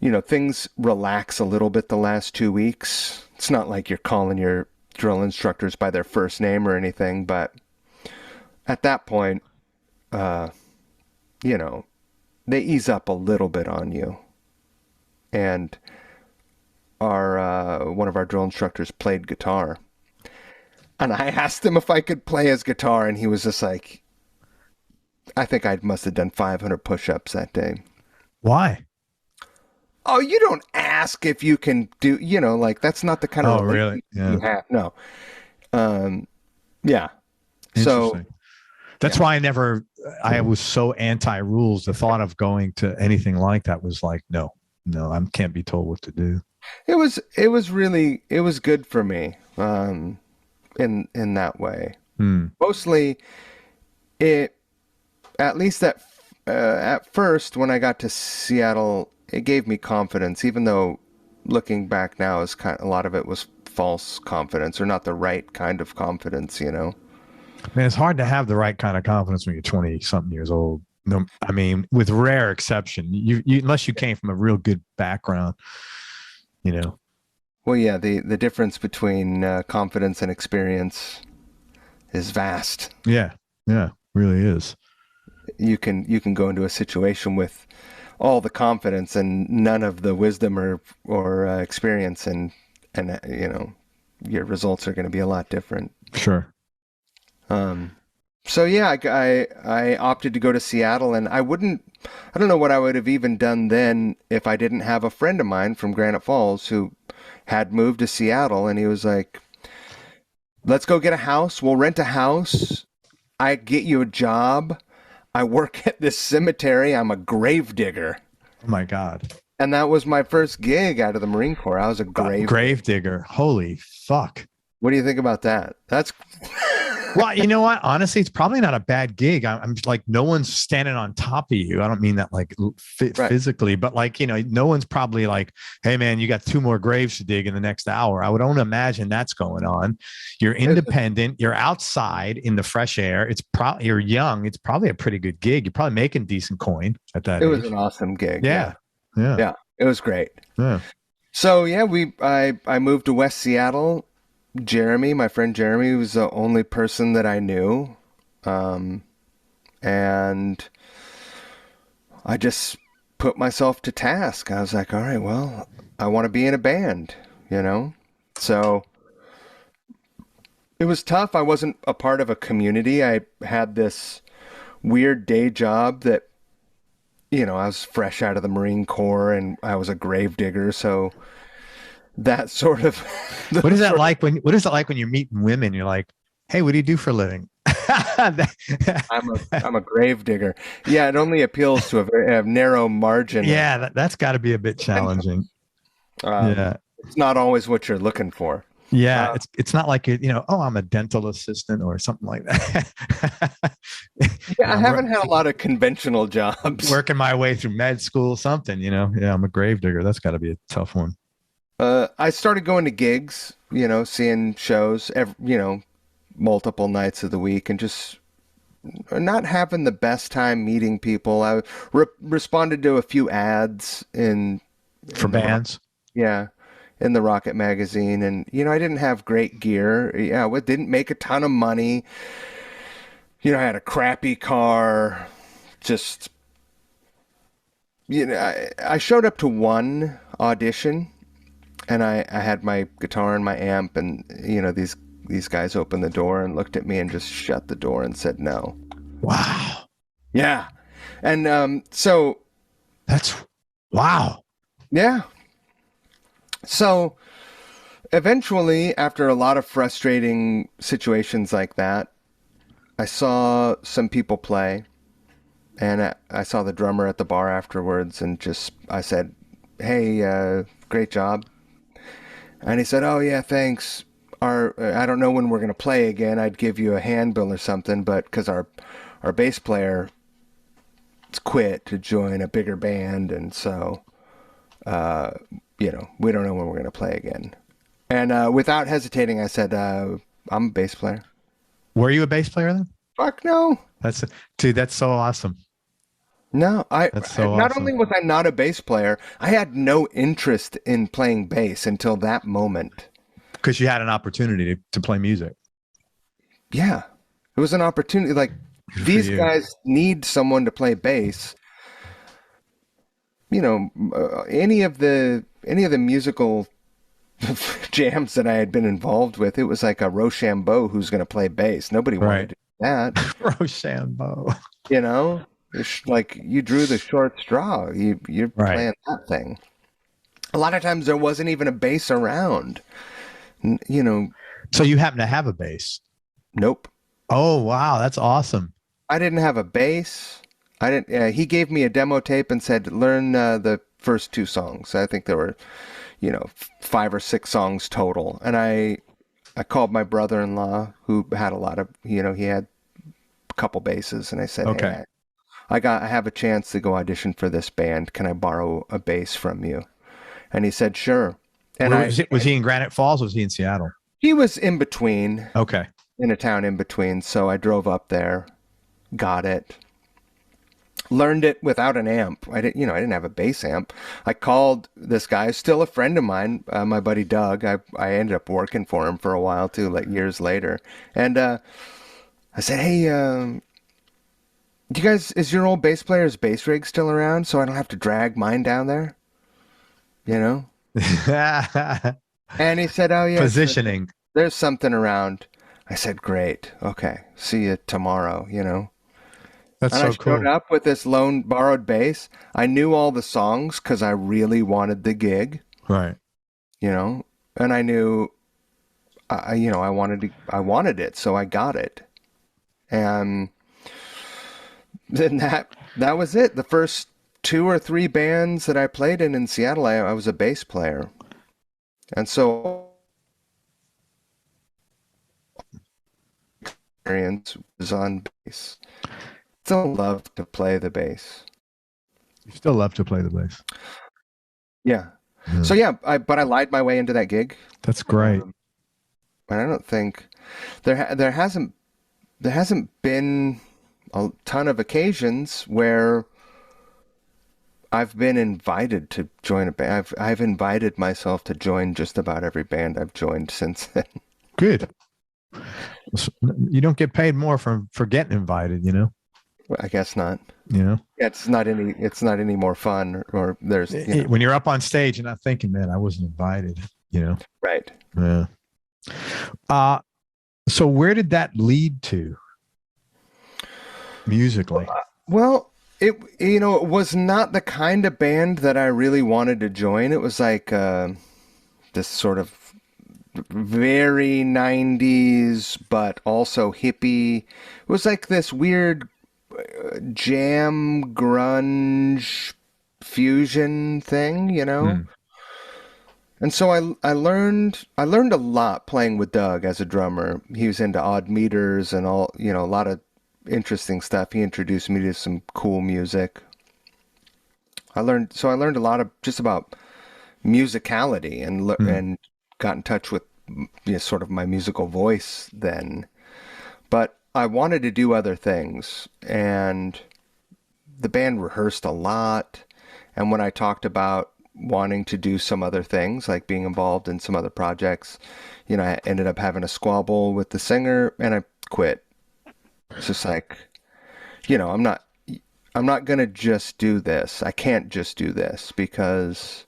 Things relax a little bit the last 2 weeks. It's not like you're calling your drill instructors by their first name or anything, but at that point, they ease up a little bit on you. And one of our drill instructors played guitar. And I asked him if I could play his guitar, and he was just like, I think I must have done 500 push-ups that day. Why? Oh, you don't ask if you can do, that's not the kind of really? Yeah. You have. No. Yeah. So that's why I was so anti-rules. The thought of going to anything like that was like, no, I can't be told what to do. It was good for me. In that way. Mostly at least at first when I got to Seattle, it gave me confidence, even though looking back now is a lot of it was false confidence or not the right kind of confidence, Man, it's hard to have the right kind of confidence when you're 20 something years old. No, I mean, with rare exception, you unless you came from a real good background, Well, yeah, the difference between confidence and experience is vast. Yeah, really is. You can go into a situation with all the confidence and none of the wisdom or experience, and your results are going to be a lot different. Sure. So yeah, I opted to go to Seattle, and I don't know what I would have even done then if I didn't have a friend of mine from Granite Falls who had moved to Seattle, and he was like, let's go get a house. We'll rent a house. I get you a job. I work at this cemetery. I'm a gravedigger. Oh my God. And that was my first gig out of the Marine Corps. I was a gravedigger. Holy fuck. What do you think about that? That's well, you know what? Honestly, it's probably not a bad gig. I'm like, no one's standing on top of you. I don't mean that like physically, but like, no one's probably like, hey man, you got 2 more graves to dig in the next hour. I would only imagine that's going on. You're independent. You're outside in the fresh air. You're young. It's probably a pretty good gig. You're probably making decent coin at that age. It was an awesome gig. Yeah. It was great. Yeah. So yeah, I moved to West Seattle. My friend Jeremy, was the only person that I knew. And I just put myself to task. I was like, all right, well, I want to be in a band, So it was tough. I wasn't a part of a community. I had this weird day job that, I was fresh out of the Marine Corps and I was a gravedigger. So that sort of what is that like when you're meeting women? You're like, hey, what do you do for a living? I'm a gravedigger. Yeah, it only appeals to a very narrow margin. Yeah, that's got to be a bit challenging. It's not always what you're looking for. Yeah, it's not like I'm a dental assistant or something like that. Yeah, I haven't had a lot of conventional jobs. Working my way through med school, something. Yeah, I'm a gravedigger. That's got to be a tough one. I started going to gigs, seeing shows, multiple nights of the week, and just not having the best time meeting people. I responded to a few ads for bands. In the Rocket magazine, and I didn't have great gear. Yeah, it didn't make a ton of money. I had a crappy car. Just I showed up to one audition. And I had my guitar and my amp, and these guys opened the door and looked at me and just shut the door and said no. Wow. Yeah. And so that's wow. Yeah. So eventually, after a lot of frustrating situations like that, I saw some people play, and I saw the drummer at the bar afterwards, and I said, hey, great job. And he said, oh, yeah, thanks. I don't know when we're going to play again. I'd give you a handbill or something, but because our bass player quit to join a bigger band, and so we don't know when we're going to play again. And without hesitating, I said, I'm a bass player. Were you a bass player then? Fuck no. Dude, that's so awesome. No, That's so not awesome. only was I not a bass player, I had no interest in playing bass until that moment. Because you had an opportunity to play music. Yeah. It was an opportunity. Like, Good for these you. guys need someone to play bass. Any of the musical jams that I had been involved with, it was like a Rochambeau who's going to play bass. Nobody wanted to do that. Rochambeau. It's like you drew the short straw. You're Right. playing that thing. A lot of times there wasn't even a bass around. So you happen to have a bass. Nope. Oh, wow. That's awesome. I didn't have a bass. I didn't. He gave me a demo tape and said, "Learn the first 2 songs." I think there were, 5 or 6 songs total. And I called my brother-in-law, who had a lot of, he had a couple basses, and I said, Okay. "Hey, I have a chance to go audition for this band. Can I borrow a bass from you?" And he said, "Sure." And Was he in Granite Falls or was he in Seattle? he was in between, Okay. in a town in between. So I drove up there, got it, learned it without an amp. I didn't have a bass amp. I called this guy, still a friend of mine, my buddy Doug. I ended up working for him for a while too, like years later. And I said, "Hey, do you guys, is your old bass player's bass rig still around so I don't have to drag mine down there?" And he said, "Oh, yeah, Positioning. there's something around." I said, "Great. Okay. See you tomorrow," That's And so I showed cool. up with this lone borrowed bass. I knew all the songs because I really wanted the gig, Right. and I knew, I wanted it, so I got it. And then that was it. The first 2 or 3 bands that I played in Seattle, I was a bass player. And so experience was on bass. Still love to play the bass. You still love to play the bass. Yeah. Yeah. So yeah, but I lied my way into that gig. That's great. And I don't think there hasn't been a ton of occasions where I've been invited to join a band. I've invited myself to join just about every band I've joined since then. Good. You don't get paid more for getting invited, Well, I guess not. Yeah, It's not any more fun, or there's when you're up on stage and not thinking, man, I wasn't invited. right. Yeah. So where did that lead to musically? Well, it was not the kind of band that I really wanted to join. It was like this sort of very 90s, but also hippie. It was like this weird jam grunge fusion thing. And so I learned a lot playing with Doug as a drummer. He was into odd meters and all, a lot of interesting stuff. He introduced me to some cool music. I learned a lot of just about musicality and got in touch with sort of my musical voice then. But I wanted to do other things, and the band rehearsed a lot. And when I talked about wanting to do some other things, like being involved in some other projects, I ended up having a squabble with the singer, and I quit. It's just like, I'm not gonna just do this. I can't just do this because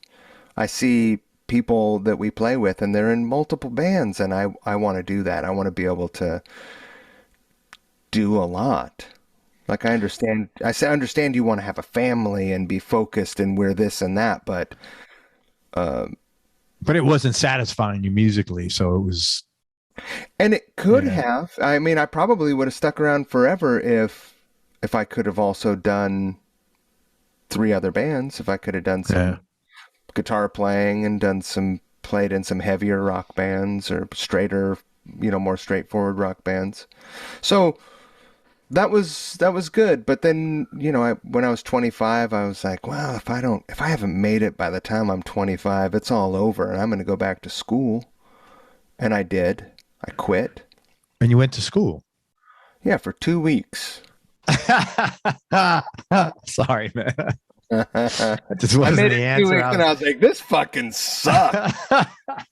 I see people that we play with and they're in multiple bands, and I want to do that. I want to be able to do a lot. Like I understand you want to have a family and be focused and we're this and that, but it wasn't satisfying you musically, so it was. and it could Yeah. have. I mean, I probably would have stuck around forever if I could have also done 3 other bands, if I could have done some guitar playing and played in some heavier rock bands or straighter, more straightforward rock bands. So that was good. But then, when I was 25, I was like, well, if I haven't made it by the time I'm 25, it's all over, and I'm going to go back to school. And I did. I quit. And you went to school? Yeah, for 2 weeks. Sorry, man. That just I wasn't made the it 2 answer. weeks, and I was like, this fucking sucks.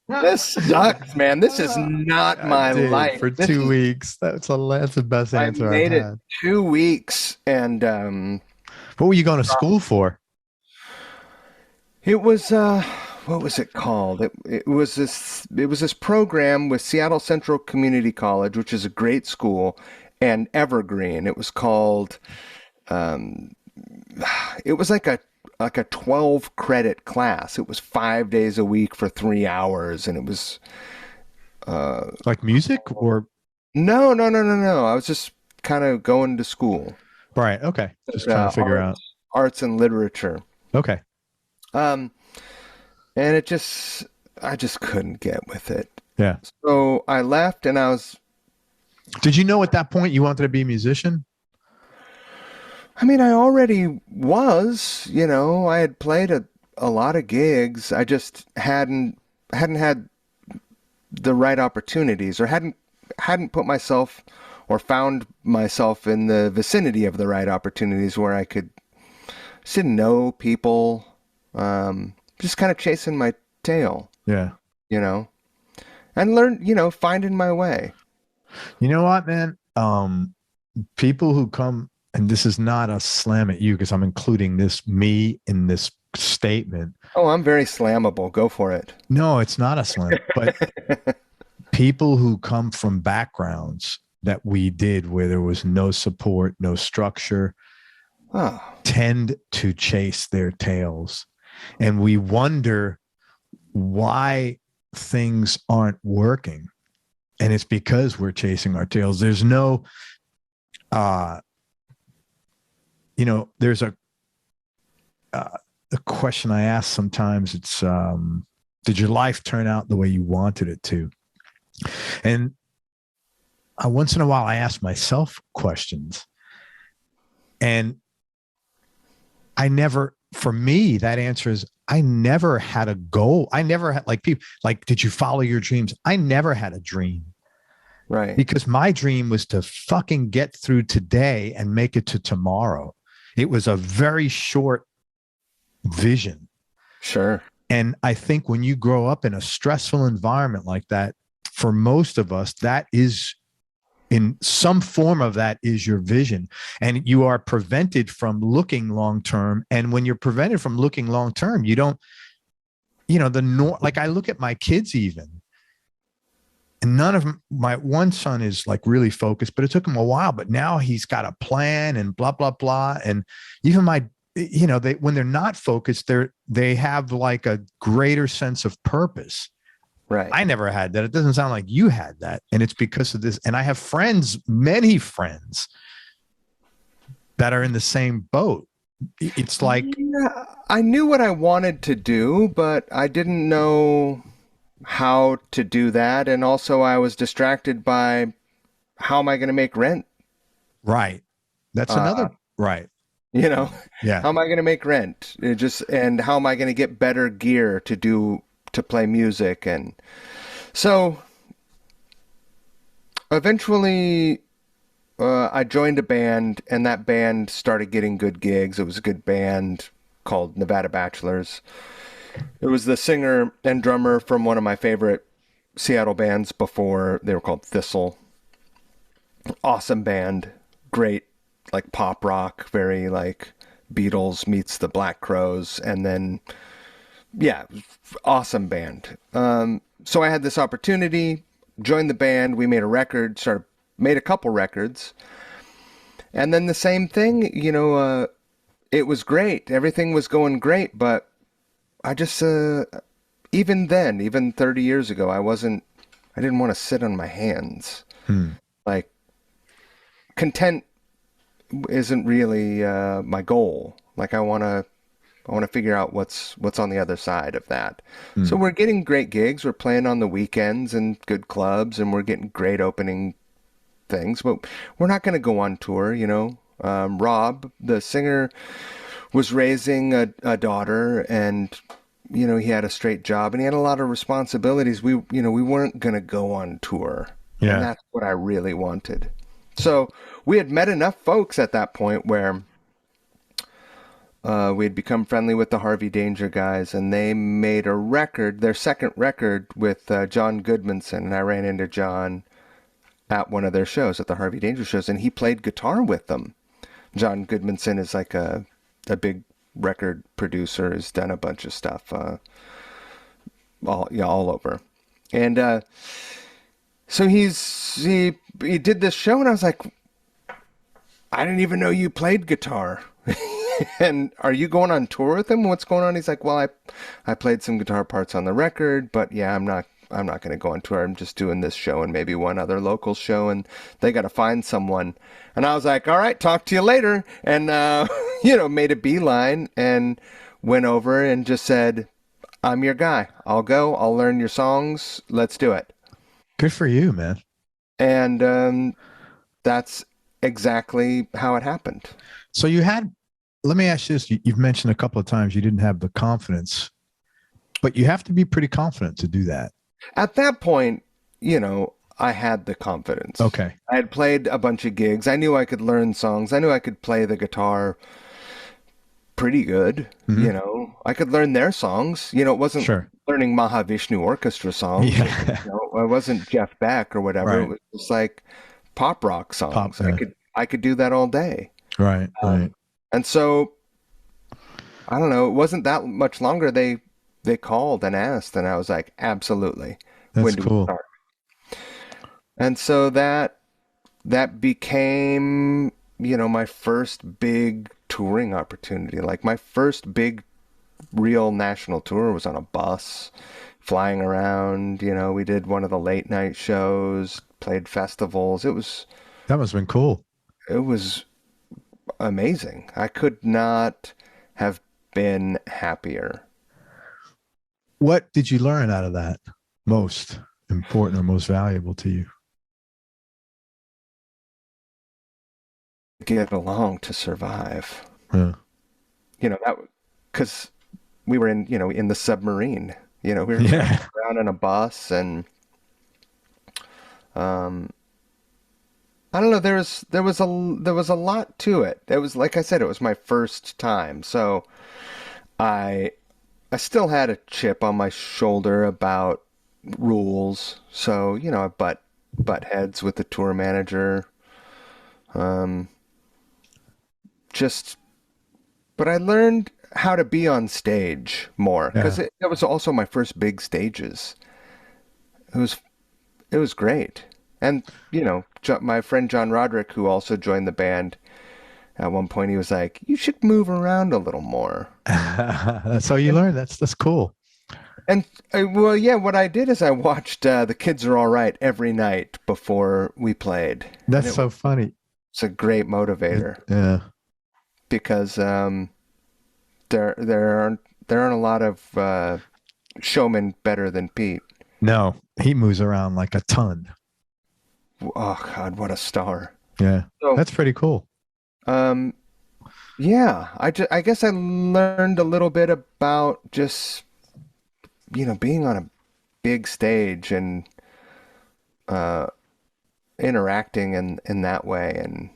This sucks, man. This is not my life. For 2 weeks. That's the best answer I made I've it had. 2 weeks, and What were you going to school for? it was what was it called? It was this program with Seattle Central Community College, which is a great school, and Evergreen. It was called it was like a 12 credit class. It was 5 days a week for 3 hours, and it was Like music or? no. I was just kind of going to school. Right. Okay. Just trying to figure out. Arts and literature. Okay. Um, and I just couldn't get with it. Yeah. So I left, and Did you know at that point you wanted to be a musician? I mean, I already was, I had played a lot of gigs. I just hadn't had the right opportunities, or hadn't put myself or found myself in the vicinity of the right opportunities where I could sit and know people, just kind of chasing my tail, Yeah. and learn, finding my way. You know what, man? People who come, and this is not a slam at you because I'm including me in this statement. Oh, I'm very slammable. Go for it. No, it's not a slam, but people who come from backgrounds that we did where there was no support, no structure, Oh, tend to chase their tails. And we wonder why things aren't working. And it's because we're chasing our tails. There's no, there's a question I ask sometimes. It's, did your life turn out the way you wanted it to? And once in a while, I ask myself questions. And for me, that answer is, I never had a goal. I never had people did you follow your dreams? I never had a dream. right. Because my dream was to fucking get through today and make it to tomorrow. It was a very short vision. Sure. And I think when you grow up in a stressful environment like that, for most of us, that is, in some form of that is your vision, and you are prevented from looking long term. And when you're prevented from looking long term, you don't, like I look at my kids even, and none of my one son is like really focused, but it took him a while, but now he's got a plan and blah, blah, blah. And even when they're not focused, they have like a greater sense of purpose. Right. I never had that. It doesn't sound like you had that. And it's because of this. And I have many friends that are in the same boat. It's like, Yeah, I knew what I wanted to do, but I didn't know how to do that. And also I was distracted by, how am I going to make rent? right. That's another, right. Yeah. Yeah. How am I going to make rent? And how am I going to get better gear to play music? And so eventually I joined a band, and that band started getting good gigs. It was a good band called Nevada Bachelors. It was the singer and drummer from one of my favorite Seattle bands before. They were called Thistle. Awesome band. Great, like pop rock, very like Beatles meets the Black Crowes. And then, yeah, awesome band. So I had this opportunity, joined the band. We made a record, made a couple records. And then the same thing, it was great. Everything was going great, but I just, even 30 years ago, I didn't want to sit on my hands. Like, content isn't really my goal. Like, I want to figure out what's on the other side of that. So we're getting great gigs. We're playing on the weekends and good clubs, and we're getting great opening things, but we're not going to go on tour, you know. Rob, the singer, was raising a daughter, and you know, he had a straight job and he had a lot of responsibilities. We weren't going to go on tour. Yeah. And that's what I really wanted. So we had met enough folks at that point where we had become friendly with the Harvey Danger guys, and they made a record, their second record, with John Goodmanson. And I ran into John at one of their shows, at the Harvey Danger shows, and he played guitar with them. John Goodmanson is like a big record producer, has done a bunch of stuff all over. And so he did this show, and I was like, I didn't even know you played guitar. And are you going on tour with him? What's going on? He's like, well, I played some guitar parts on the record, but yeah, I'm not going to go on tour. I'm just doing this show and maybe one other local show, and they got to find someone. And I was like, all right, talk to you later. And, made a beeline and went over and just said, I'm your guy. I'll go. I'll learn your songs. Let's do it. Good for you, man. And that's exactly how it happened. So let me ask you this. You've mentioned a couple of times you didn't have the confidence, but you have to be pretty confident to do that. At that point, I had the confidence. Okay. I had played a bunch of gigs. I knew I could learn songs. I knew I could play the guitar pretty good. Mm-hmm. I could learn their songs. It wasn't learning Mahavishnu Orchestra songs. Yeah. I wasn't Jeff Beck or whatever. Right. It was just like pop rock songs. Yeah. I could do that all day. Right. Right. And so, I don't know, it wasn't that much longer. They called and asked, and I was like, absolutely. That's cool. We start? And so that became, my first big touring opportunity. Like my first big real national tour was on a bus, flying around. We did one of the late night shows, played festivals. That must have been cool. It was amazing. I could not have been happier. What did you learn out of that most important or most valuable to you? Get along to survive. Yeah. That because we were in the submarine. We were around in a bus, and I don't know. There was a lot to it. It was, like I said, it was my first time, so I still had a chip on my shoulder about rules. So I butt heads with the tour manager. But I learned how to be on stage more, because it was also my first big stages. It was great. And, my friend John Roderick, who also joined the band, at one point he was like, you should move around a little more. That's how you learn. That's cool. And, what I did is I watched The Kids Are All Right every night before we played. That's so funny. It's a great motivator. Yeah. Because there aren't a lot of showmen better than Pete. No, he moves around like a ton. Oh God, what a star! Yeah, so, that's pretty cool. Yeah, I guess I learned a little bit about just being on a big stage and interacting in that way. And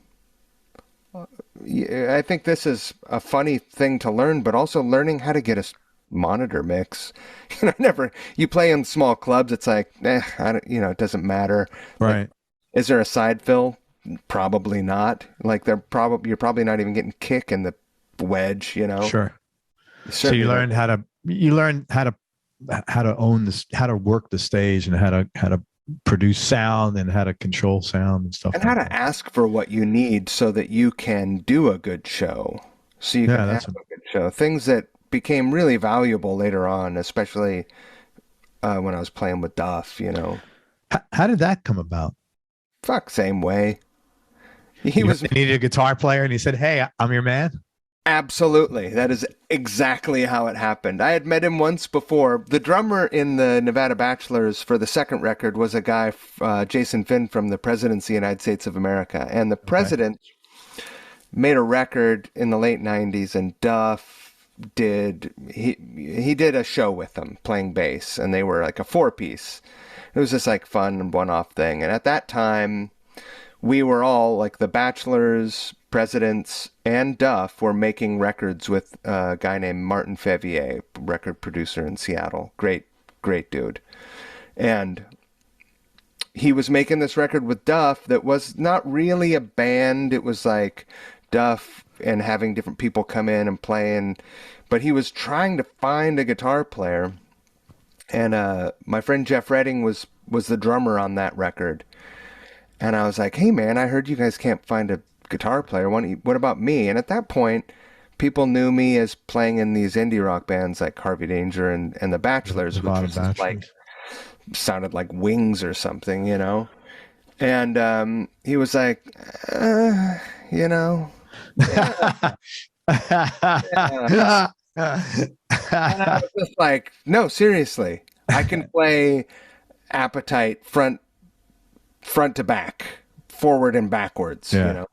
I think this is a funny thing to learn, but also learning how to get a monitor mix. You play in small clubs, it's like, it doesn't matter. Right. Like, is there a side fill? Probably not. Like you're probably not even getting kick in the wedge, Sure. So you learn how to own this, how to work the stage, and how to produce sound, and how to control sound and stuff. And how to ask for what you need so that you can do a good show. So you can have a good show. Things that became really valuable later on, especially when I was playing with Duff, How did that come about? Same way. He needed a guitar player, and he said, "Hey, I'm your man." Absolutely. That is exactly how it happened. I had met him once before. The drummer in the Nevada Bachelors for the second record was a guy, Jason Finn, from the Presidency of the United States of America. And the president made a record in the late 90s, and Duff he did a show with them playing bass, and they were like a four-piece. It was just like fun one-off thing. And at that time, we were all like the Bachelors, Presidents, and Duff were making records with a guy named Martin Fevier, record producer in Seattle. Great, great dude. And he was making this record with Duff that was not really a band. It was like Duff and having different people come in and play. But he was trying to find a guitar player. And my friend Jeff Redding was the drummer on that record. And I was like, hey, man, I heard you guys can't find a guitar player. What about me? And at that point, people knew me as playing in these indie rock bands like Harvey Danger and The Bachelors, which was just like, sounded like Wings or something, you know? And he was like, you know. Yeah. Yeah. And I was just like, no, seriously. I can play Appetite front to back, forward and backwards, you know.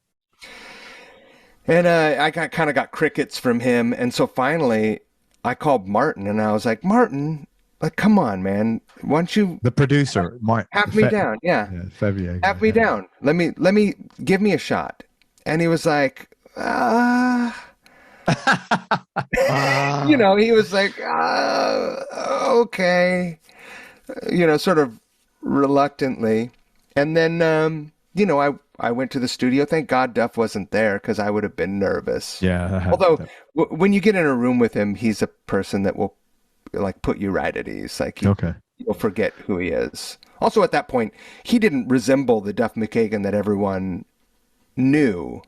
And I kind of got crickets from him. And so finally I called Martin and I was like, Martin, like, come on, man. Why don't you, the producer, Martin, have me down? Yeah. Fevier. Have me down. Let me give me a shot. And he was like, you know, he was like, okay, you know, sort of reluctantly. And then, you know, I went to the studio. Thank God Duff wasn't there because I would have been nervous. Yeah. Although when you get in a room with him, he's a person that will like put you right at ease. Like you'll forget who he is. Also at that point, he didn't resemble the Duff McKagan that everyone knew.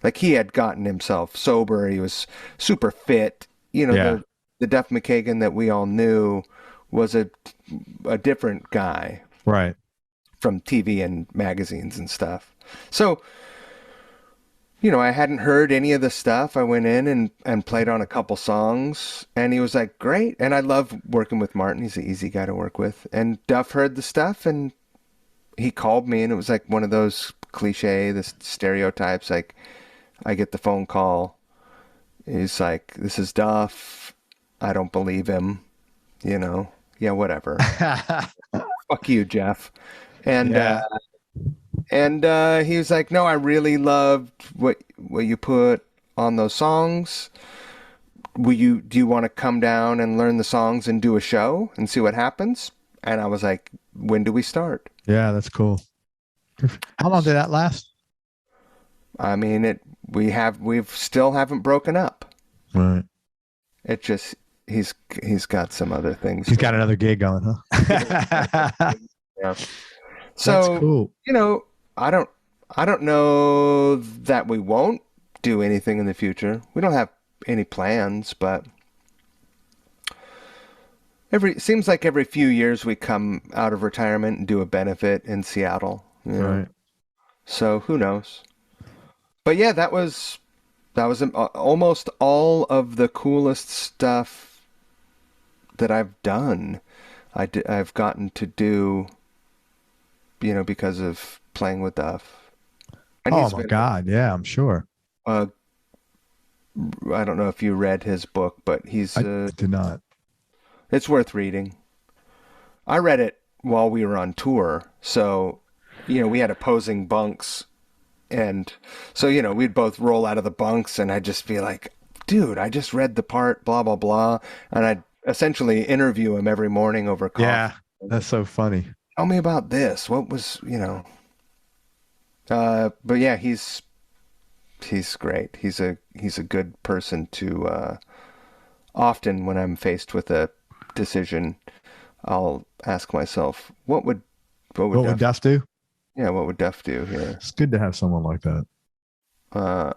Like he had gotten himself sober. He was super fit. You know, the Duff McKagan that we all knew was a different guy. Right. From TV and magazines and stuff. So, you know, I hadn't heard any of the stuff. I went in and played on a couple songs, and he was like, great. And I love working with Martin. He's an easy guy to work with. And Duff heard the stuff, and he called me, and it was like one of those the stereotypes. Like, I get the phone call. He's like, this is Duff. I don't believe him. You know, yeah, whatever. Fuck you, Jeff. And he was like, no, I really loved what you put on those songs. Do you want to come down and learn the songs and do a show and see what happens? And I was like, when do we start? Yeah, that's cool. How long did that last? I mean, we've still haven't broken up. Right. It just, he's got some other things. He's got another gig going, huh? Yeah. So, that's cool. You know, I don't know that we won't do anything in the future. We don't have any plans, but seems like every few years we come out of retirement and do a benefit in Seattle. You know? Right. So who knows? But yeah, that was almost all of the coolest stuff that I've done. I've gotten to do, you know, because of playing with Duff. And oh my God. Yeah, I'm sure. I don't know if you read his book, but I did not. It's worth reading. I read it while we were on tour. So, you know, we had opposing bunks. And so, you know, we'd both roll out of the bunks and I'd just be like, dude, I just read the part, blah, blah, blah. And I'd essentially interview him every morning over coffee. Yeah, that's so funny. Tell me about this. What was, you know. But yeah, he's great. He's a good person to, often when I'm faced with a decision, I'll ask myself, what would Duff do? Yeah, what would Duff do here? It's good to have someone like that. I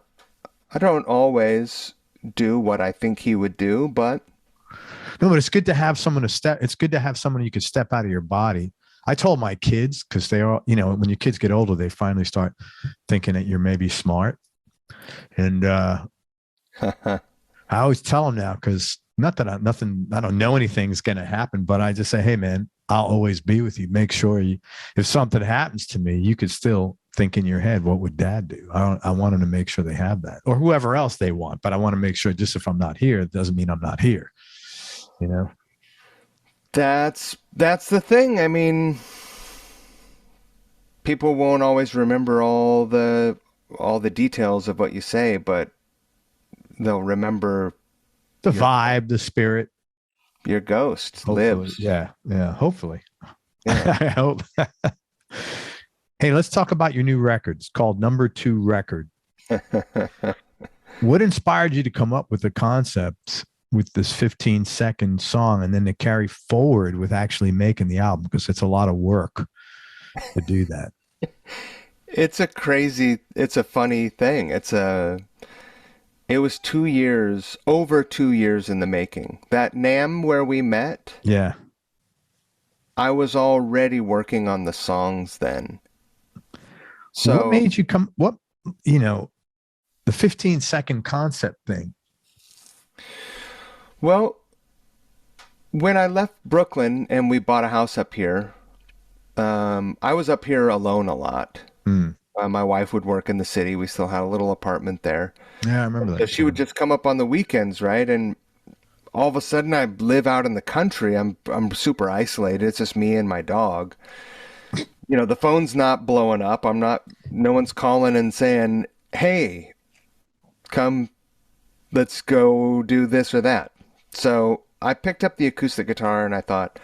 don't always do what I think he would do, but no, but it's good to have someone it's good to have someone you could step out of your body. I told my kids, because they are, you know, when your kids get older, they finally start thinking that you're maybe smart. And I always tell them now, because not that I don't know anything's going to happen, but I just say, hey, man, I'll always be with you. Make sure if something happens to me, you could still think in your head, what would dad do? I want them to make sure they have that, or whoever else they want. But I want to make sure, just if I'm not here, it doesn't mean I'm not here. You know? That's the thing. I mean, people won't always remember all the details of what you say, but they'll remember The your vibe, the spirit. your ghost Hopefully. lives. Yeah. Yeah. Hopefully. Yeah. I hope. Hey, let's talk about your new record. It's called Number Two Record. What inspired you to come up with the concept with this 15-second song and then to carry forward with actually making the album? Because it's a lot of work to do that. It's a funny thing. It was 2 years, over 2 years in the making. That NAMM where we met, Yeah. I was already working on the songs then. What So, made you come? The 15-second concept thing. well, when I left Brooklyn and we bought a house up here, I was up here alone a lot. Hmm. My wife would work in the city. We still had a little apartment there. Yeah, I remember So that. she would just come up on the weekends, right? And all of a sudden I live out in the country. I'm super isolated. It's just me and my dog. The phone's not blowing up. No one's calling and saying, "Hey, come, let's go do this or that." So I picked up the acoustic guitar and I thought,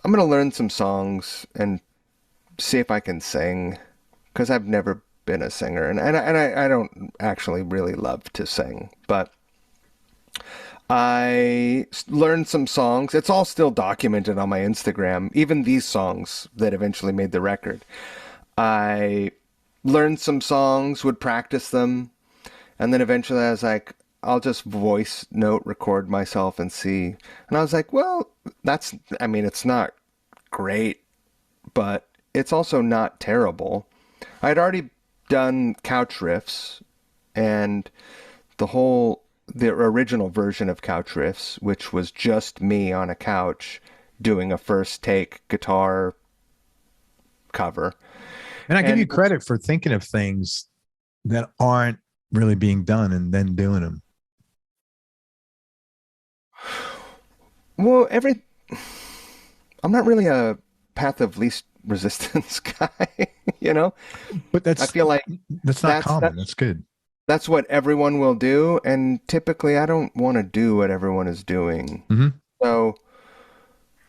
I'm going to learn some songs and see if I can sing, because I've never been a singer, and I don't actually really love to sing, but I learned some songs. It's all still documented on my Instagram, even these songs that eventually made the record. I learned some songs, would practice them, and then eventually I was like, I'll just voice note record myself and see. And I was like, well, it's not great, but it's also not terrible. I'd already done Couch Riffs and the original version of Couch Riffs, which was just me on a couch doing a first take guitar cover. And I give And you credit for thinking of things that aren't really being done and then doing them. well, I'm not really a path of least resistance guy, you know? But I feel like that's not that's common. that's That's good. that's what everyone will do, and typically I don't want to do what everyone is doing. Mm-hmm. So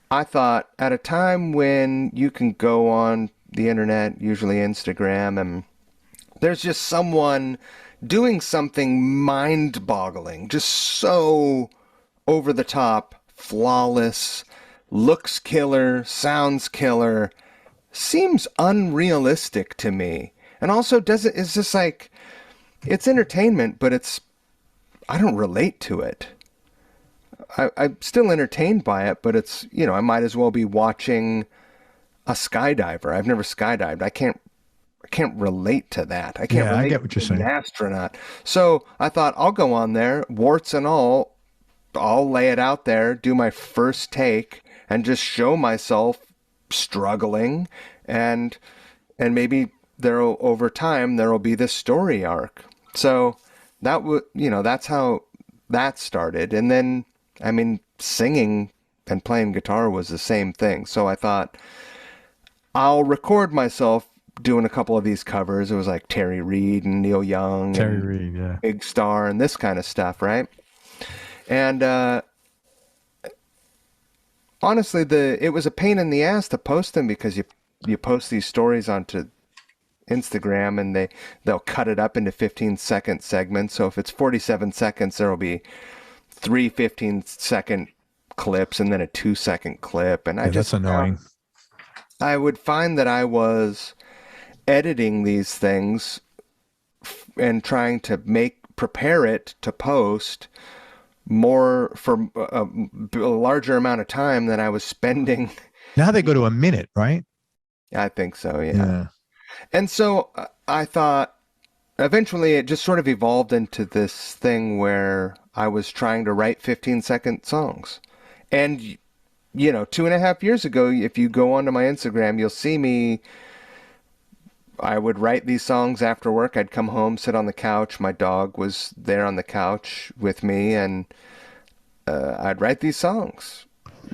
I thought, at a time when you can go on the internet, usually Instagram, and there's just someone doing something mind-boggling, just so over the top, flawless, looks killer, sounds killer, seems unrealistic to me. And also it's just like, it's entertainment, but I don't relate to it. I'm still entertained by it, but I might as well be watching a skydiver. I've never skydived. I can't relate to that. I can't Yeah, I relate get what you're to an saying. astronaut. So I thought, I'll go on there, warts and all. I'll lay it out there, do my first take, and just show myself struggling, and maybe over time there'll be this story arc. So that's how that started. And then, singing and playing guitar was the same thing. So I thought, I'll record myself doing a couple of these covers. It was like Terry Reid and Neil Young Terry and Reid, yeah. Big Star and this kind of stuff, right? And honestly, it was a pain in the ass to post them, because you post these stories onto Instagram and they'll cut it up into 15-second segments. So if it's 47 seconds, there'll be three 15-second clips and then a 2-second clip. And Yeah, that's annoying. I would find that I was editing these things and trying to prepare it to post more for a larger amount of time than I was spending. Now they go to a minute, right? I think so, yeah. Yeah. And so I thought, eventually it just sort of evolved into this thing where I was trying to write 15-second songs. And, 2.5 years ago, if you go onto my Instagram, you'll see me. I would write these songs after work. I'd come home, sit on the couch. My dog was there on the couch with me, and I'd write these songs.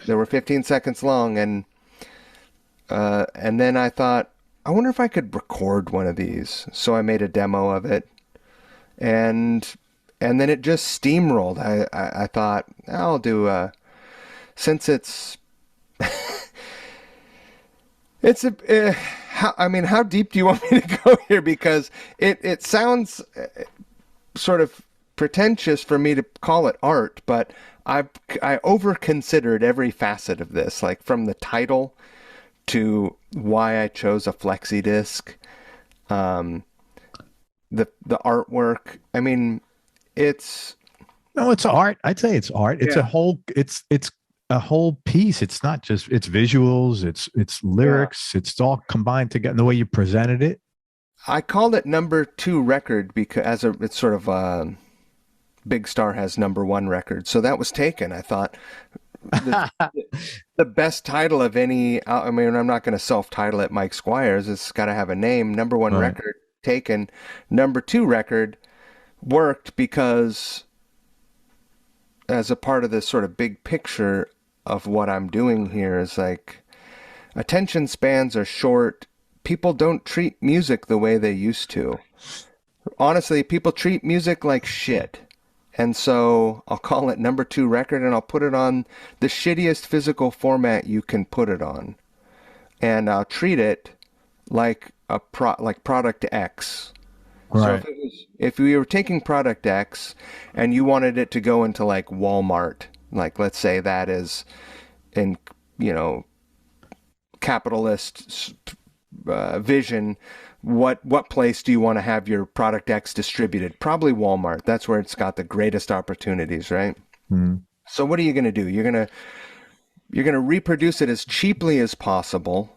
They were 15 seconds long, and then I thought, I wonder if I could record one of these. So I made a demo of it, and then it just steamrolled. I thought, I'll do since it's it's how deep do you want me to go here? Because it sounds sort of pretentious for me to call it art, but I over considered every facet of this, like from the title to why I chose a flexi disc, the artwork. I mean, it's No, it's art. I'd say it's art. It's Yeah. it's a whole piece. It's not just it's visuals, it's lyrics, it's all combined together. And the way you presented it. I called it number 2 record because it's sort of Big Star has number 1 record, so that was taken. I thought the best title of any. I mean, I'm not going to self-title it Mike Squires. It's got to have a name. Number 1 Right. record taken. Number 2 record worked because as a part of this sort of big picture of what I'm doing here is like attention spans are short. People don't treat music the way they used to. Honestly, people treat music like shit. And so I'll call it number 2 record, and I'll put it on the shittiest physical format you can put it on. And I'll treat it like like product X. So Right. if we were taking product X and you wanted it to go into like Walmart, like let's say that is in, capitalist vision, what place do you want to have your product X distributed? Probably Walmart. That's where it's got the greatest opportunities, right? Mhm. So what are you going to do? You're going to reproduce it as cheaply as possible,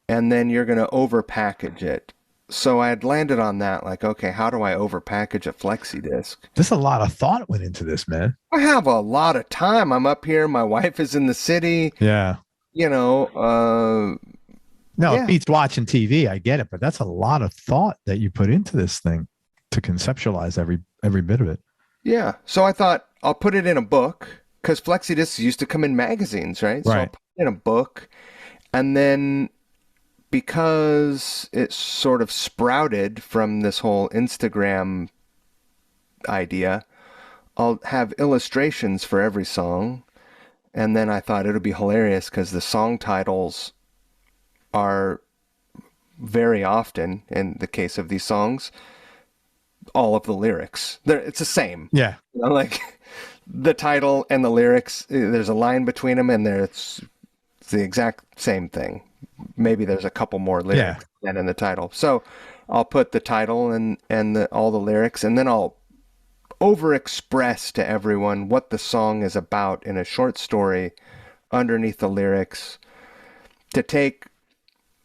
and then you're going to overpackage it. So I had landed on that, like, okay, how do I overpackage a flexi disc? There's a lot of thought went into this, man. I have a lot of time. I'm up here. My wife is in the city. Yeah. No, it Yeah, beats watching TV. I get it, but that's a lot of thought that you put into this thing to conceptualize every bit of it. yeah. So I thought I'll put it in a book because flexi discs used to come in magazines, right? So I'll Right. put it in a book, and then because it sort of sprouted from this whole Instagram idea, I'll have illustrations for every song. And then I thought it would be hilarious because the song titles are very often, in the case of these songs, all of the lyrics. It's the same. Yeah. Like the title and the lyrics, there's a line between them, and it's the exact same thing. Maybe there's a couple more lyrics than in the title. So I'll put the title and all the lyrics, and then I'll overexpress to everyone what the song is about in a short story underneath the lyrics to take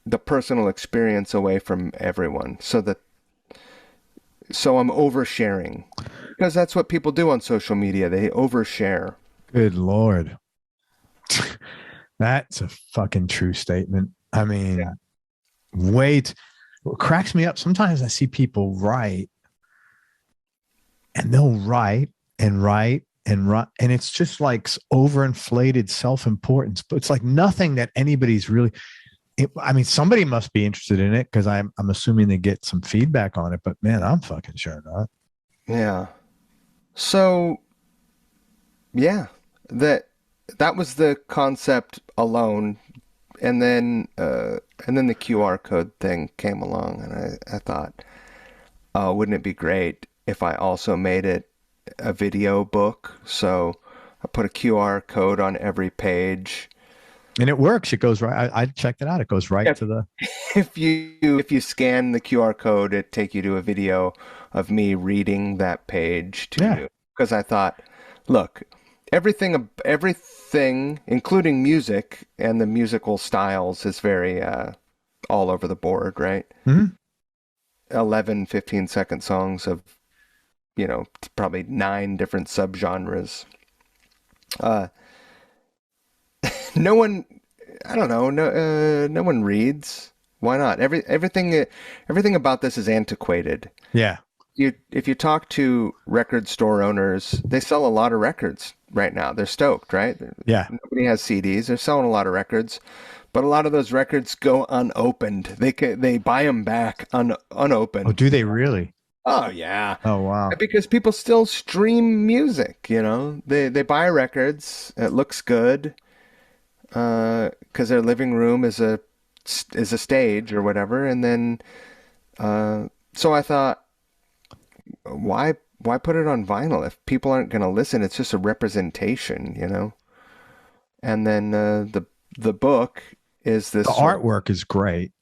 the personal experience away from everyone. So I'm oversharing because that's what people do on social media. They overshare. Good Lord. That's a fucking true statement. I mean, Yeah. wait, what cracks me up. Sometimes I see people write and they'll write and write and write. And it's just like overinflated self-importance, but it's like nothing that anybody's really, I mean, somebody must be interested in it because I'm assuming they get some feedback on it, but man, I'm fucking sure not. Yeah. So, yeah, that was the concept alone, and then the QR code thing came along, and I thought, oh, wouldn't it be great if I also made it a video book? So I put a QR code on every page. And it works. It goes right. I checked it out. It goes right to the. If you scan the QR code, it take you to a video of me reading that page to you. Because I thought, look, everything, including music and the musical styles, is very all over the board, right? Mhm. 11, 15-second songs of, probably 9 different subgenres. Uh, no one, I don't know, no one reads. Why not? Everything about this is antiquated. Yeah. If you talk to record store owners, they sell a lot of records right now. They're stoked, right? Yeah. Nobody has CDs. They're selling a lot of records, but a lot of those records go unopened. They buy them back unopened. Oh, do they really? Oh yeah. Oh, wow. Because people still stream music, They buy records. It looks good, because their living room is a stage or whatever, and then so I thought, why put it on vinyl if people aren't going to listen? It's just a representation, And then the book is this. The artwork is great.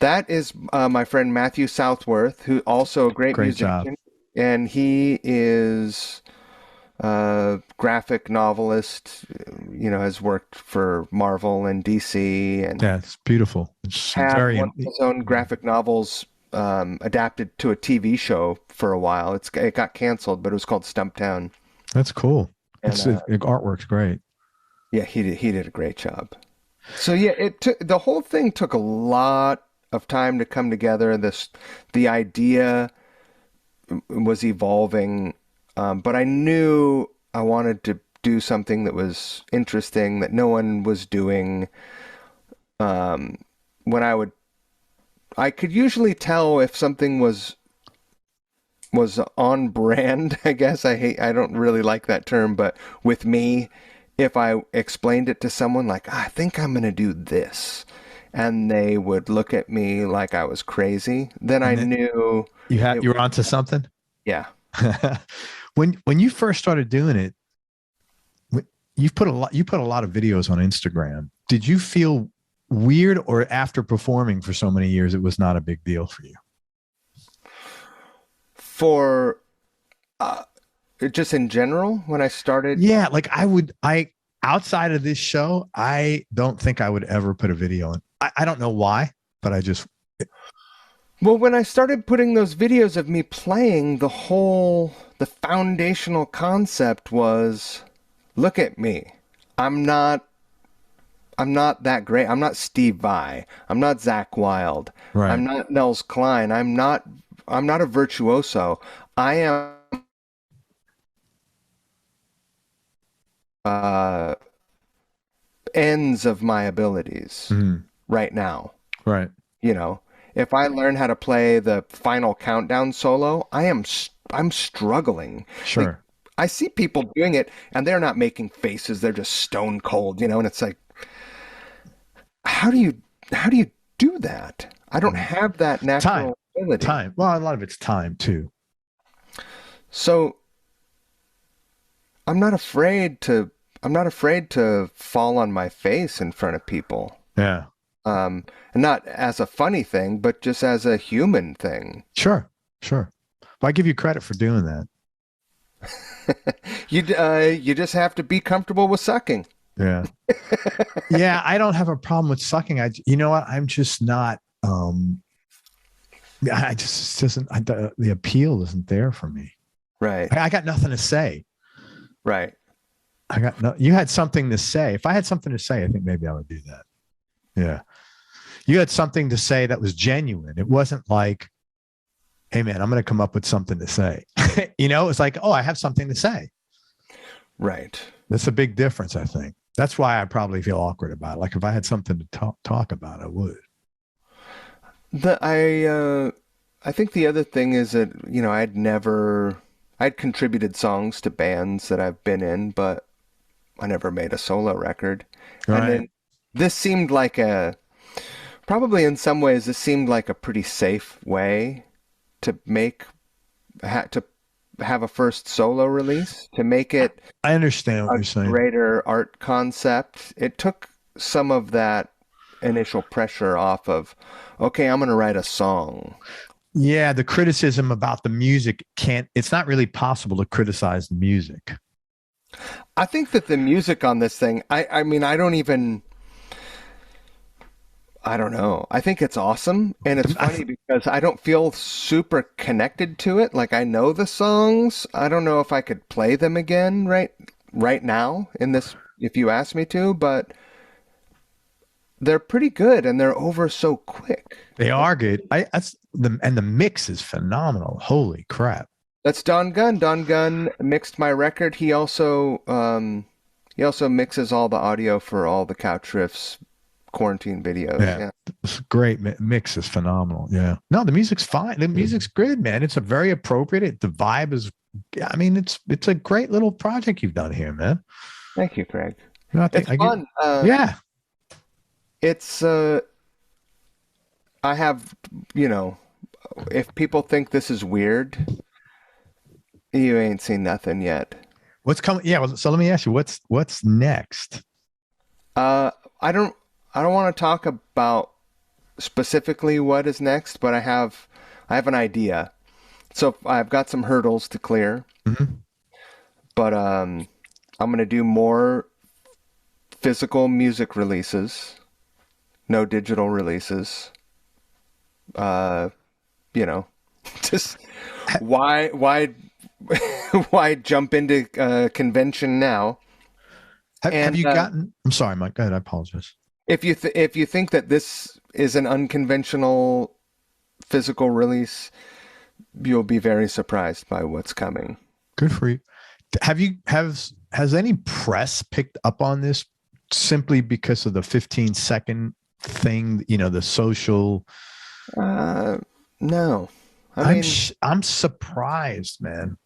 That is my friend Matthew Southworth, who also a great musician, job. and he is a graphic novelist. Has worked for Marvel and DC, and Yeah, it's beautiful. It's had very. one of his own graphic novels adapted to a TV show for a while. It got canceled, but it was called Stumptown. That's cool. And, The artwork's great. Yeah, he did a great job. So yeah, the whole thing took a lot of time to come together. The idea was evolving, but I knew I wanted to do something that was interesting that no one was doing. I could usually tell if something was on brand, I guess. I don't really like that term, but with me, if I explained it to someone like, I think I'm going to do this, and they would look at me like I was crazy, then I knew you were onto something. Yeah. When you first started doing it, you put a lot of videos on Instagram. Did you feel weird, or after performing for so many years, it was not a big deal for you? For just in general, when I started? Yeah, like outside of this show, I don't think I would ever put a video on. I don't know why, but I just. Well, when I started putting those videos of me playing, the foundational concept was, look at me. I'm not that great. I'm not Steve Vai. I'm not Zach Wilde. Right. I'm not Nels Klein. I'm not a virtuoso. I am ends of my abilities right now. Right. If I learn how to play the final countdown solo, I'm struggling. Sure. Like, I see people doing it and they're not making faces. They're just stone cold, and it's like, how do you do that? I don't have that natural ability. Time. Well, a lot of it's time too. So I'm not afraid to fall on my face in front of people. Yeah. And not as a funny thing, but just as a human thing. Sure. Well, I give you credit for doing that. You just have to be comfortable with sucking. Yeah. Yeah, I don't have a problem with sucking. You know what? I'm just not. I just doesn't. The appeal isn't there for me. Right. I got nothing to say. Right. You had something to say. If I had something to say, I think maybe I would do that. Yeah. You had something to say that was genuine. It wasn't like, hey man, I'm going to come up with something to say. It's like, oh, I have something to say. Right. That's a big difference, I think. That's why I probably feel awkward about it. Like if I had something to talk about, I would. I think the other thing is that, I'd contributed songs to bands that I've been in, but I never made a solo record. Right. And then this seemed like probably in some ways, this seemed like a pretty safe way to have a first solo release, to make it I understand what you're saying. Greater art concept. It took some of that initial pressure off of, okay, I'm going to write a song. Yeah, the criticism about the music it's not really possible to criticize the music. I think that the music on this thing, I mean, I don't even, I don't know. I think it's awesome. And it's funny because I don't feel super connected to it. Like I know the songs. I don't know if I could play them again right now in this if you ask me to, but they're pretty good and they're over so quick. They are good. And the mix is phenomenal. Holy crap. That's Don Gunn. Don Gunn mixed my record. He also mixes all the audio for all the Couch Riffs quarantine videos. Yeah. It's great. Mix is phenomenal. Yeah. No, the music's fine. The music's good, man. It's a very appropriate. The vibe is, I mean, it's a great little project you've done here, man. Thank you, Craig. It's fun. Yeah. It's, I have, if people think this is weird, you ain't seen nothing yet. What's coming? Yeah. So let me ask you, what's next? I don't want to talk about specifically what is next, but I have an idea. So I've got some hurdles to clear, but I'm going to do more physical music releases, no digital releases. Just why why jump into convention now? Have you gotten? I'm sorry, Mike. Go ahead. I apologize. If you think that this is an unconventional physical release, you'll be very surprised by what's coming. Good for you. Has any press picked up on this simply because of the 15-second thing? The social. No, I'm surprised, man.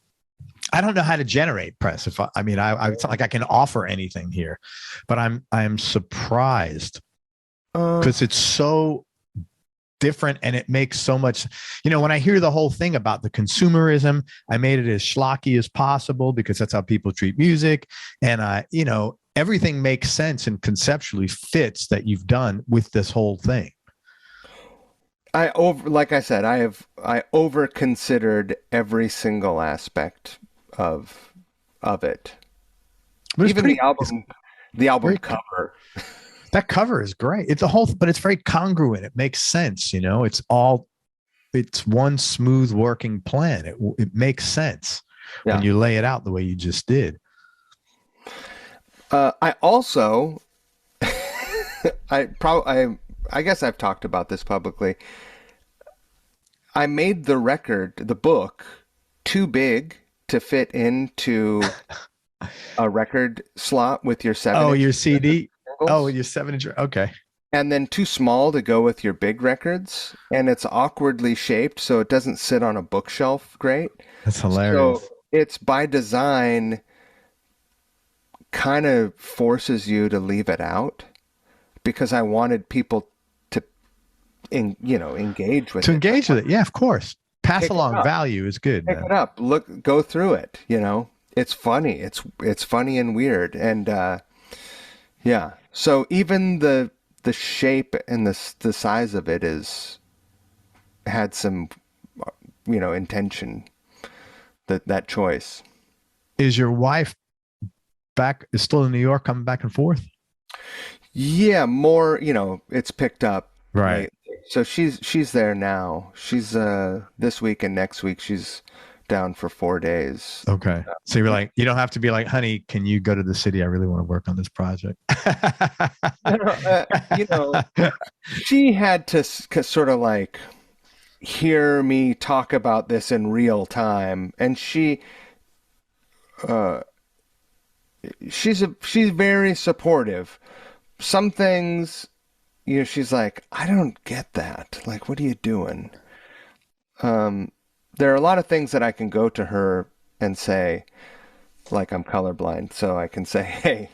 I don't know how to generate press. It's not like I can offer anything here, but I'm surprised because it's so different and it makes so much. When I hear the whole thing about the consumerism, I made it as schlocky as possible because that's how people treat music, and everything makes sense and conceptually fits that you've done with this whole thing. Like I said, I over considered every single aspect of it. But even the album cover. That cover is great. But it's very congruent. It makes sense. It's one smooth working plan. It makes sense when you lay it out the way you just did. I also, I guess I've talked about this publicly. I made the book, too big to fit into a record slot with your 7-inch. Oh, your CD? Singles. Oh, your 7-inch. Okay. And then too small to go with your big records. And it's awkwardly shaped, so it doesn't sit on a bookshelf great. That's hilarious. So it's by design kind of forces you to leave it out because I wanted people to engage with it. Engage with it. Yeah, of course. Pass along value is good. Pick it up. Go through it. It's funny. It's funny and weird. And yeah. So even the shape and the size of it had some intention. That choice. Is your wife is still in New York, coming back and forth? Yeah, more, it's picked up. Right. So she's there now. She's this week and next week she's down for 4 days. Okay. So you're like, you don't have to be like, honey, can you go to the city? I really want to work on this project. She had to sort of like hear me talk about this in real time, and she's very supportive. Some things, she's like, I don't get that. Like, what are you doing? There are a lot of things that I can go to her and say, like I'm colorblind, so I can say, hey,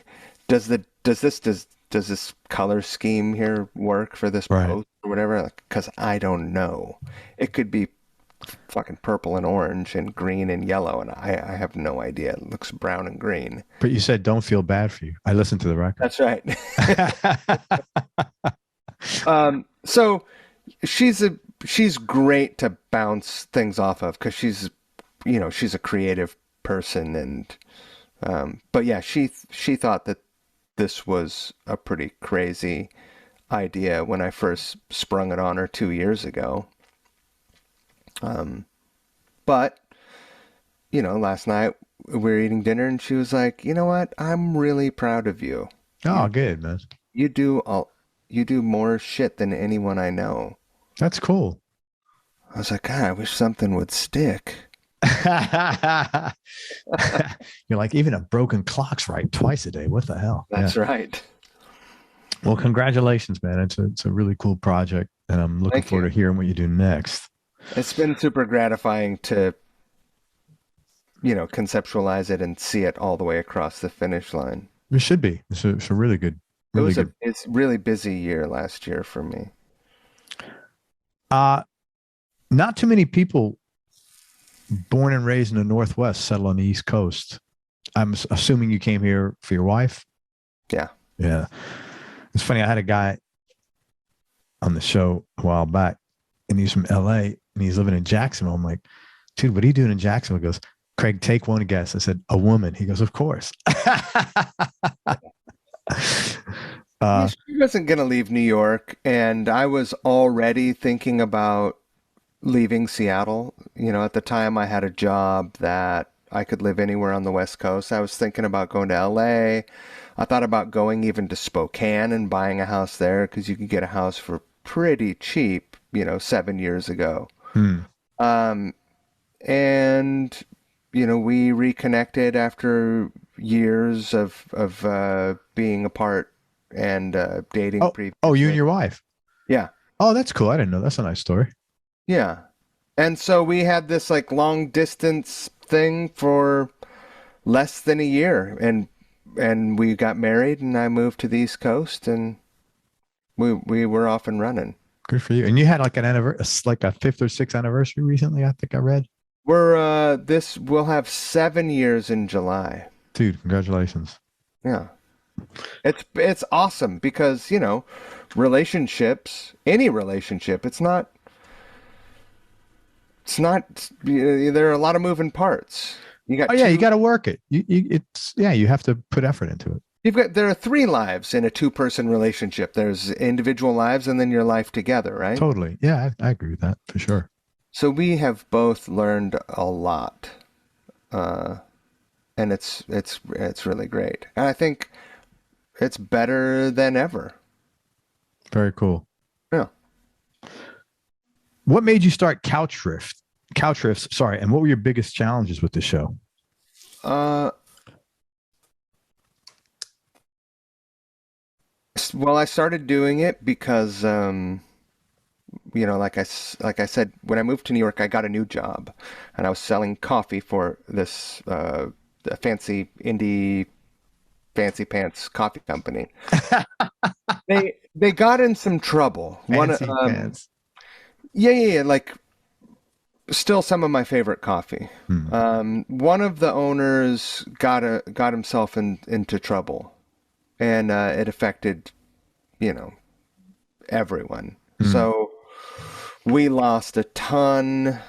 does this color scheme here work for this post or whatever? Because I don't know. It could be fucking purple and orange and green and yellow, and I have no idea. It looks brown and green. But you said don't feel bad for you. I listened to the record. That's right. So she's great to bounce things off of because she's a creative person, and but yeah, she thought that this was a pretty crazy idea when I first sprung it on her 2 years ago. But, last night we were eating dinner and she was like, you know what? I'm really proud of you. Oh, good, man. You do more shit than anyone I know. That's cool. I was like, God, I wish something would stick. You're like, even a broken clock's right twice a day. What the hell? That's right. Well, congratulations, man. It's a really cool project, and I'm looking forward to hearing what you do next. It's been super gratifying to, conceptualize it and see it all the way across the finish line. It should be. It's a really good. It's a really busy year last year for me. Not too many people born and raised in the Northwest settle on the East Coast. I'm assuming you came here for your wife. Yeah. Yeah. It's funny. I had a guy on the show a while back, and he's from LA, and he's living in Jacksonville. I'm like, dude, what are you doing in Jacksonville? He goes, Craig, take one guess. I said, a woman. He goes, of course. She wasn't going to leave New York, and I was already thinking about leaving Seattle. At the time I had a job that I could live anywhere on the West Coast. I was thinking about going to LA. I thought about going even to Spokane and buying a house there because you could get a house for pretty cheap, 7 years ago. And, we reconnected after years of being apart and dating previously. Oh, you and your wife? Yeah. Oh, that's cool. I didn't know. That's a nice story. Yeah. And so we had this like long distance thing for less than a year, and we got married, and I moved to the East Coast, and we were off and running. Good for you. And you had like an anniversary, like a 5th or 6th anniversary recently, I think I read. We'll have 7 years in July. Dude, congratulations. Yeah. It's awesome because, relationships, any relationship, it's not, there are a lot of moving parts. You got you got to work it. You have to put effort into it. There are 3 lives in a 2-person relationship. There's individual lives and then your life together, right? Totally. Yeah, I agree with that for sure. So we have both learned a lot. And it's really great. And I think it's better than ever. Very cool. Yeah. What made you start Couch Riffs, sorry, and what were your biggest challenges with the show? Well, I started doing it because, like I said, when I moved to New York, I got a new job, and I was selling coffee for this fancy indie fancy pants coffee company. They got in some trouble. Fancy pants. Yeah. Like, still some of my favorite coffee. One of the owners got himself into trouble, and it affected, everyone. So we lost a ton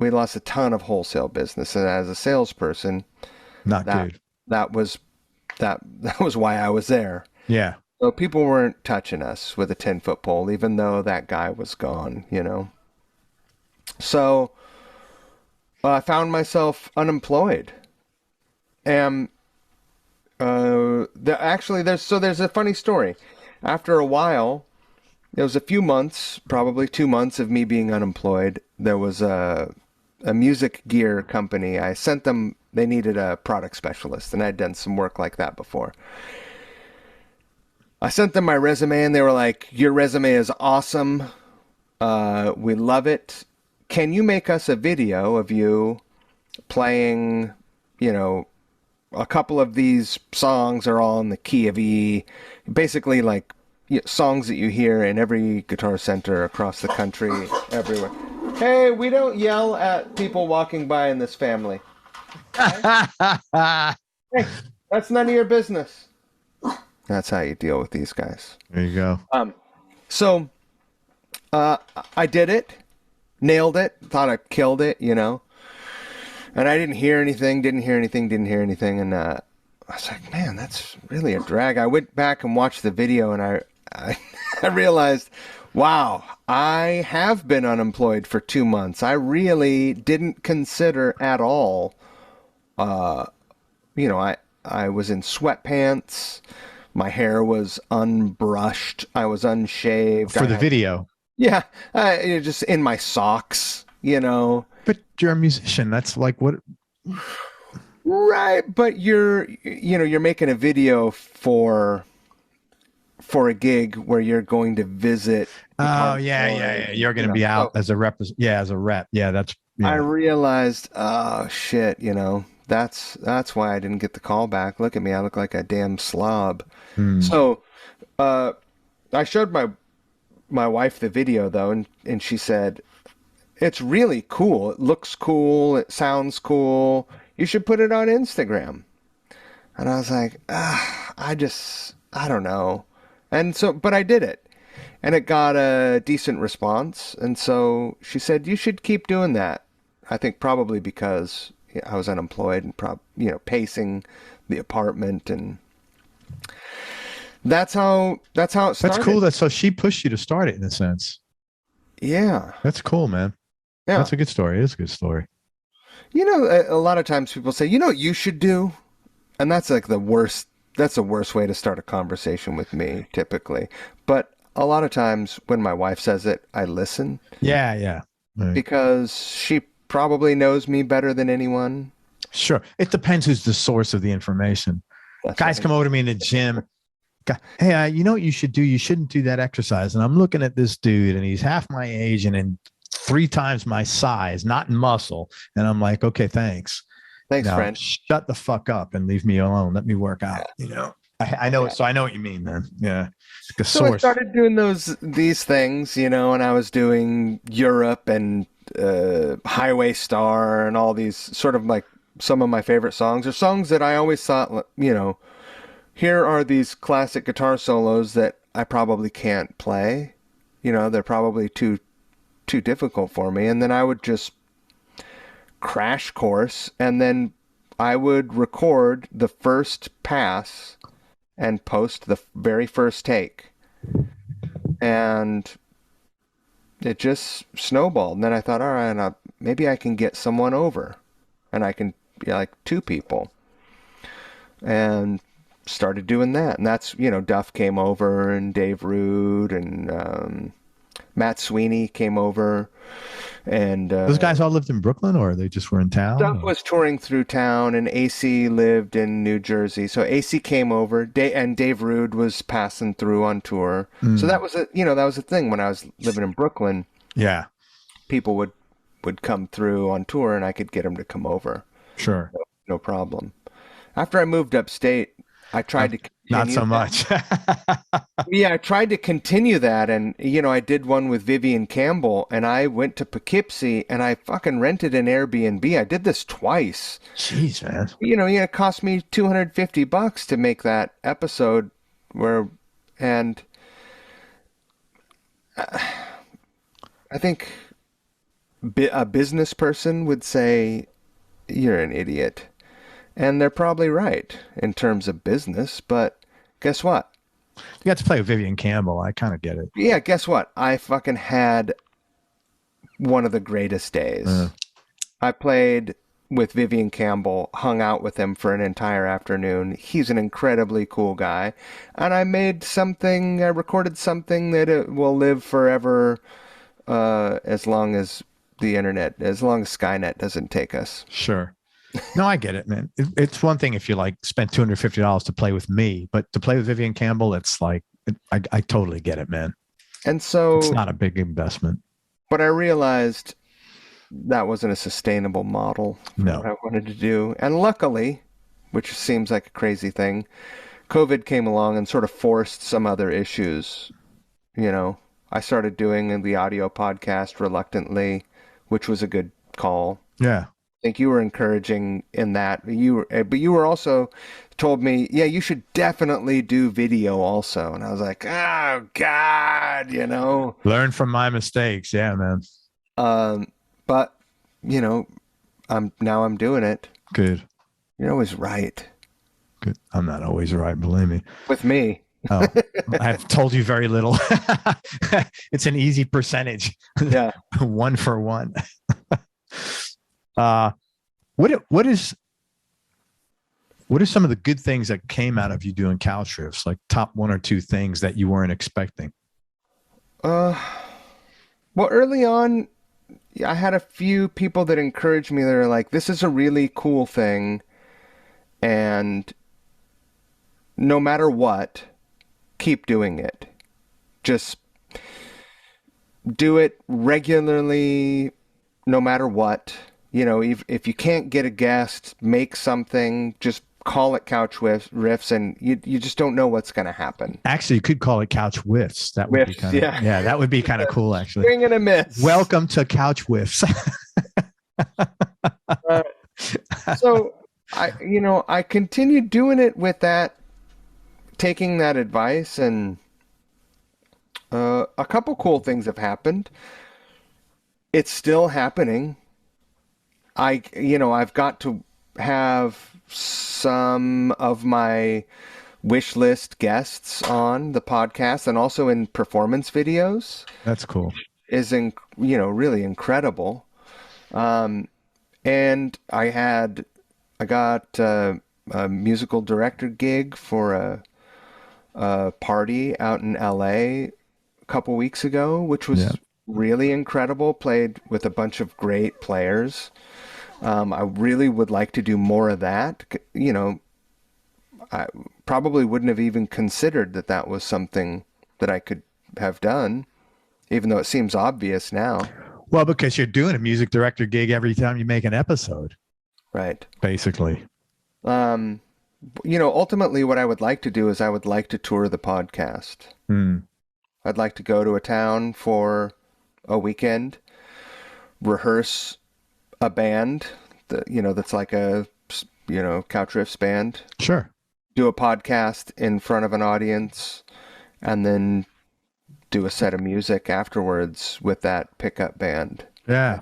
of wholesale business, and as a salesperson, not good. That was why I was there. Yeah. So people weren't touching us with a 10-foot pole, even though that guy was gone, So I found myself unemployed. And there's a funny story. After a while, there was a few months, probably 2 months of me being unemployed. There was a music gear company. I sent them, they needed a product specialist, and I'd done some work like that before. I sent them my resume, and they were like, your resume is awesome. We love it. Can you make us a video of you playing, a couple of these songs are all in the key of E, basically like songs that you hear in every Guitar Center across the country, everywhere. Hey, we don't yell at people walking by in this family. Okay? Hey, that's none of your business. That's how you deal with these guys. There you go. So I did it, nailed it, thought I killed it, and I didn't hear anything, and I was like, man, that's really a drag. I went back and watched the video, and I I realized, wow, I have been unemployed for 2 months. I really didn't consider at all. I was in sweatpants. My hair was unbrushed. I was unshaved. For the video. Yeah, just in my socks, But you're a musician. That's like what. Right, but you're making a video for a gig where you're going to visit. Oh yeah. You're going to be out as a rep. Yeah, as a rep. Yeah, that's. Yeah. I realized, oh shit, that's why I didn't get the call back. Look at me, I look like a damn slob. So, I showed my wife the video though, and she said, it's really cool. It looks cool. It sounds cool. You should put it on Instagram. And I was like, I don't know. And so, but I did it. And it got a decent response. And so she said, you should keep doing that. I think probably because I was unemployed and pacing the apartment. And that's how it started. That's cool. So she pushed you to start it in a sense. Yeah. That's cool, man. Yeah. That's a good story. It is a good story. A lot of times people say, what you should do? And that's like the worst way to start a conversation with me, typically. But a lot of times when my wife says it, I listen. Yeah. Right. Because she probably knows me better than anyone. Sure. It depends who's the source of the information. That's Guys come over to me in the gym. Hey, you know what you should do? You shouldn't do that exercise. And I'm looking at this dude and he's half my age and in 3 times my size, not in muscle. And I'm like, okay, thanks. Thanks, friend. Shut the fuck up and leave me alone. Let me work out. I know. So I know what you mean, man. Yeah. So I started doing these things, and I was doing Europe and Highway Star and all these sort of like some of my favorite songs, or songs that I always thought, here are these classic guitar solos that I probably can't play. They're probably too difficult for me. And then I would just crash course, and then I would record the first pass and post the very first take. And it just snowballed. And then I thought, all right, maybe I can get someone over. And I can, like 2 people. And started doing that. And that's, Duff came over, and Dave Rude, and Matt Sweeney came over. And those guys all lived in Brooklyn, or they just were in town? Duff was touring through town, and AC lived in New Jersey. So AC came over, and Dave Rude was passing through on tour. So that was a thing when I was living in Brooklyn. Yeah, people would come through on tour, and I could get them to come over. Sure, no problem. After I moved upstate, I tried to not so much. Yeah, I tried to continue that, and I did one with Vivian Campbell, and I went to Poughkeepsie, and I fucking rented an Airbnb. I did this twice. Jeez, man. It cost me $250 to make that episode, and I think a business person would say you're an idiot. And they're probably right in terms of business, but guess what? You got to play with Vivian Campbell. I kind of get it. Yeah, guess what? I fucking had one of the greatest days. I played with Vivian Campbell, hung out with him for an entire afternoon. He's an incredibly cool guy. And I recorded something that it will live forever as long as Skynet doesn't take us. Sure. No, I get it, man. It's one thing if you spent $250 to play with me, but to play with Vivian Campbell, it's like, I totally get it, man. And so it's not a big investment. But I realized that wasn't a sustainable model for what I wanted to do. And luckily, which seems like a crazy thing, COVID came along and sort of forced some other issues. I started doing the audio podcast reluctantly, which was a good call. Yeah. I think you were encouraging in that. But you were also told me, yeah, you should definitely do video also. And I was like, oh God, Learn from my mistakes. Yeah, man. But I'm doing it. Good. You're always right. Good. I'm not always right, believe me. With me. Oh, I've told you very little. It's an easy percentage. Yeah. 1 for 1. uh, what are some of the good things that came out of you doing Couch Riffs? Like top 1 or 2 things that you weren't expecting? Well, early on, I had a few people that encouraged me. They're like, "This is a really cool thing, and no matter what, keep doing it. Just do it regularly, no matter what. You know, if you can't get a guest, make something, just call it Couch Riffs, and you just don't know what's going to happen." Actually, you could call it Couch Whiffs. That would be Whiffs, kind of, yeah. that would be kind of cool, actually. Swing and a miss. Welcome to Couch Whiffs. So I continued doing it with that, taking that advice, and a couple cool things have happened. It's still happening. I've got to have some of my wish list guests on the podcast and also in performance videos. That's cool. Really incredible. And I got a musical director gig for a party out in LA a couple weeks ago, which was really incredible. Played with a bunch of great players. I really would like to do more of that. I probably wouldn't have even considered that was something that I could have done, even though it seems obvious now. Well, because you're doing a music director gig every time you make an episode. Right. Basically. Ultimately what I would like to do is I would like to tour the podcast. I'd like to go to a town for a weekend, rehearse a band that's like a Couch Riffs band. Sure. Do a podcast in front of an audience, and then do a set of music afterwards with that pickup band. Yeah.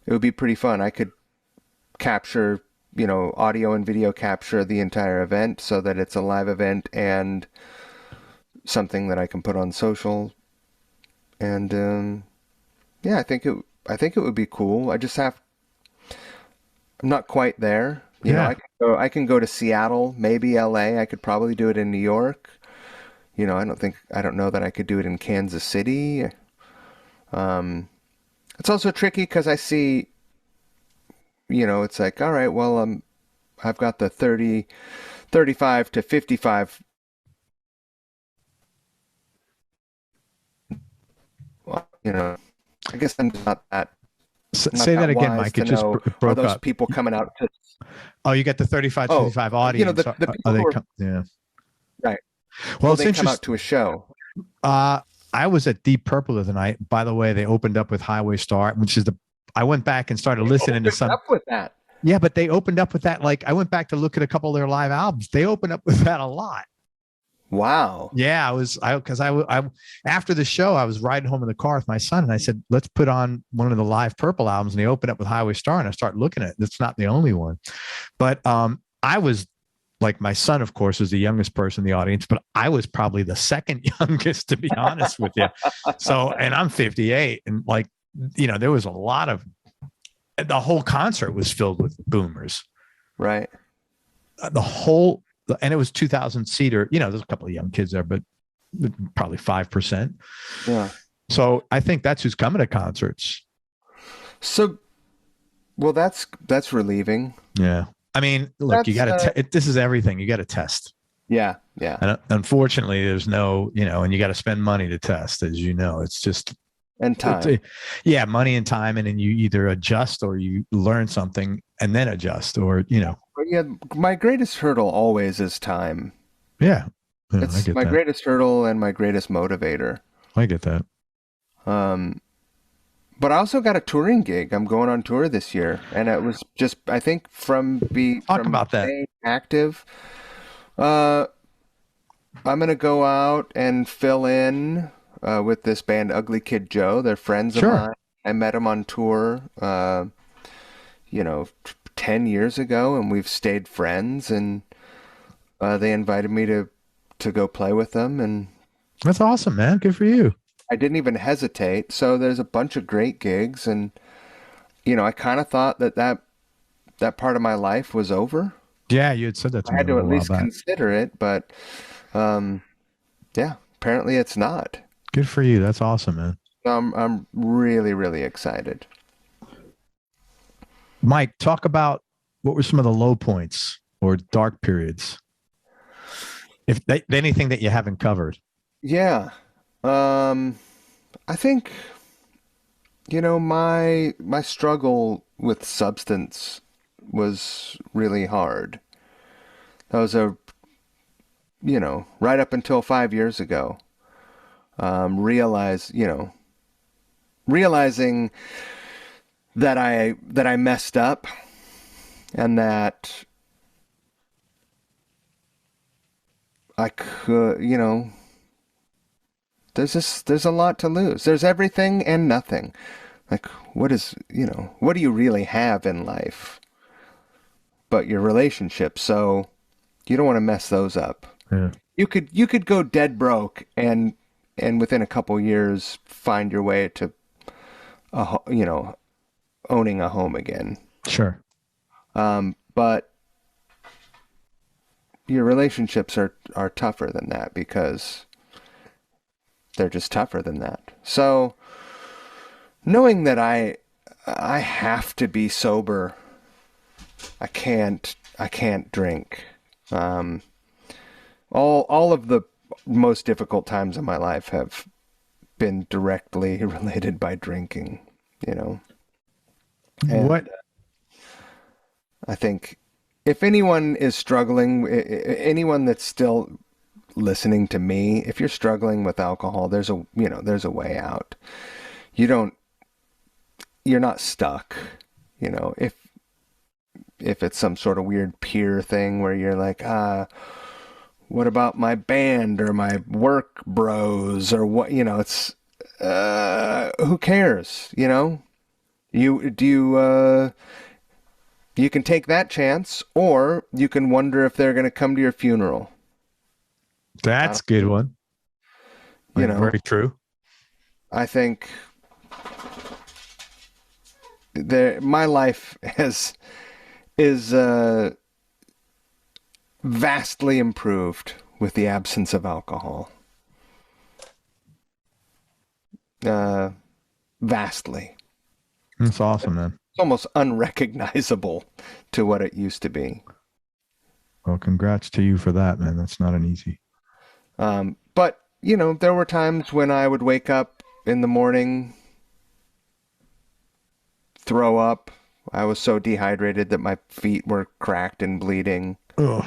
It would be pretty fun. I could capture, audio and video capture the entire event so that it's a live event and something that I can put on social. And I think it would be cool. I'm not quite there. I can go to Seattle, maybe LA. I could probably do it in New York. I don't know that I could do it in Kansas City. It's also tricky because I see, it's like, all right, well, I've got the 35 to 55. Well, I guess I'm not that. Say that again, Mike. It just broke are those up. People coming out to... Oh, you got the 35 to 55 audience. The people yeah. Right. Well, it's they interesting. Come out to a show. I was at Deep Purple the other night. By the way, they opened up with Highway Star, which is I went back and started listening to some. Up with that. Yeah, but they opened up with that. Like, I went back to look at a couple of their live albums. They opened up with that a lot. Wow. Yeah, because I after the show, I was riding home in the car with my son, and I said, let's put on one of the live Purple albums. And they opened up with Highway Star, and I started looking at it. It's not the only one. But I was, like, my son, of course, was the youngest person in the audience, but I was probably the second youngest, to be honest with you. So, and I'm 58, and there was a lot of, the whole concert was filled with boomers. Right. And it was 2,000 seater, there's a couple of young kids there, but probably 5%. Yeah. So I think that's who's coming to concerts. So, well, that's relieving. Yeah. I mean, look, you got to, this is everything. You got to test. Yeah. Yeah. And unfortunately, there's no, and you got to spend money to test, as you know. It's just. And time. Money and time. And then you either adjust or you learn something and then adjust, or, Yeah, my greatest hurdle always is time. Yeah. It's my greatest hurdle and my greatest motivator. I get that. But I also got a touring gig. I'm going on tour this year, and it was just, I think, from about that. Staying active. I'm gonna go out and fill in with this band, Ugly Kid Joe. They're friends of mine. I met them on tour, 10 years ago, and we've stayed friends. And they invited me to to go play with them, and That's awesome, man. Good for you. I didn't even hesitate. So there's a bunch of great gigs, and I kind of thought that part of my life was over. Yeah, you had said that to I me had a to at little while least back. consider it, but yeah, apparently it's not. Good for you. That's awesome, man. I'm really, really excited. Mike, talk about what were some of the low points or dark periods, anything that you haven't covered. Yeah. I think, my struggle with substance was really hard. That was right up until 5 years ago. Realizing that I messed up, and that I could, there's a lot to lose. There's everything and nothing. Like, what do you really have in life but your relationships? So you don't want to mess those up. Yeah. You could go dead broke and within a couple years find your way to owning a home again. Sure. But your relationships are tougher than that, because they're just tougher than that. So knowing that I have to be sober, I can't drink. All of the most difficult times in my life have been directly related by drinking, And What? I think if anyone is struggling, anyone that's still listening to me, if you're struggling with alcohol, there's a way out. You're not stuck. If it's some sort of weird peer thing where you're like, what about my band or my work bros or what, it's, who cares? You can take that chance, or you can wonder if they're going to come to your funeral. That's a good one. Very true. I think my life is vastly improved with the absence of alcohol. Vastly. That's awesome, man. It's almost unrecognizable to what it used to be. Well, congrats to you for that, man. That's not an easy. But, there were times when I would wake up in the morning, throw up. I was so dehydrated that my feet were cracked and bleeding. Ugh.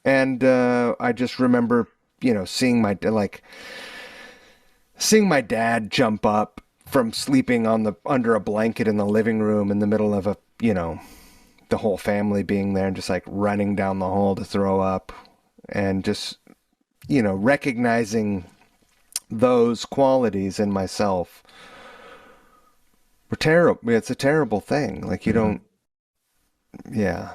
And I just remember, seeing my dad jump up from sleeping under a blanket in the living room in the middle of the whole family being there, and just like running down the hall to throw up, and just, recognizing those qualities in myself were terrible. It's a terrible thing. Like, you don't, yeah.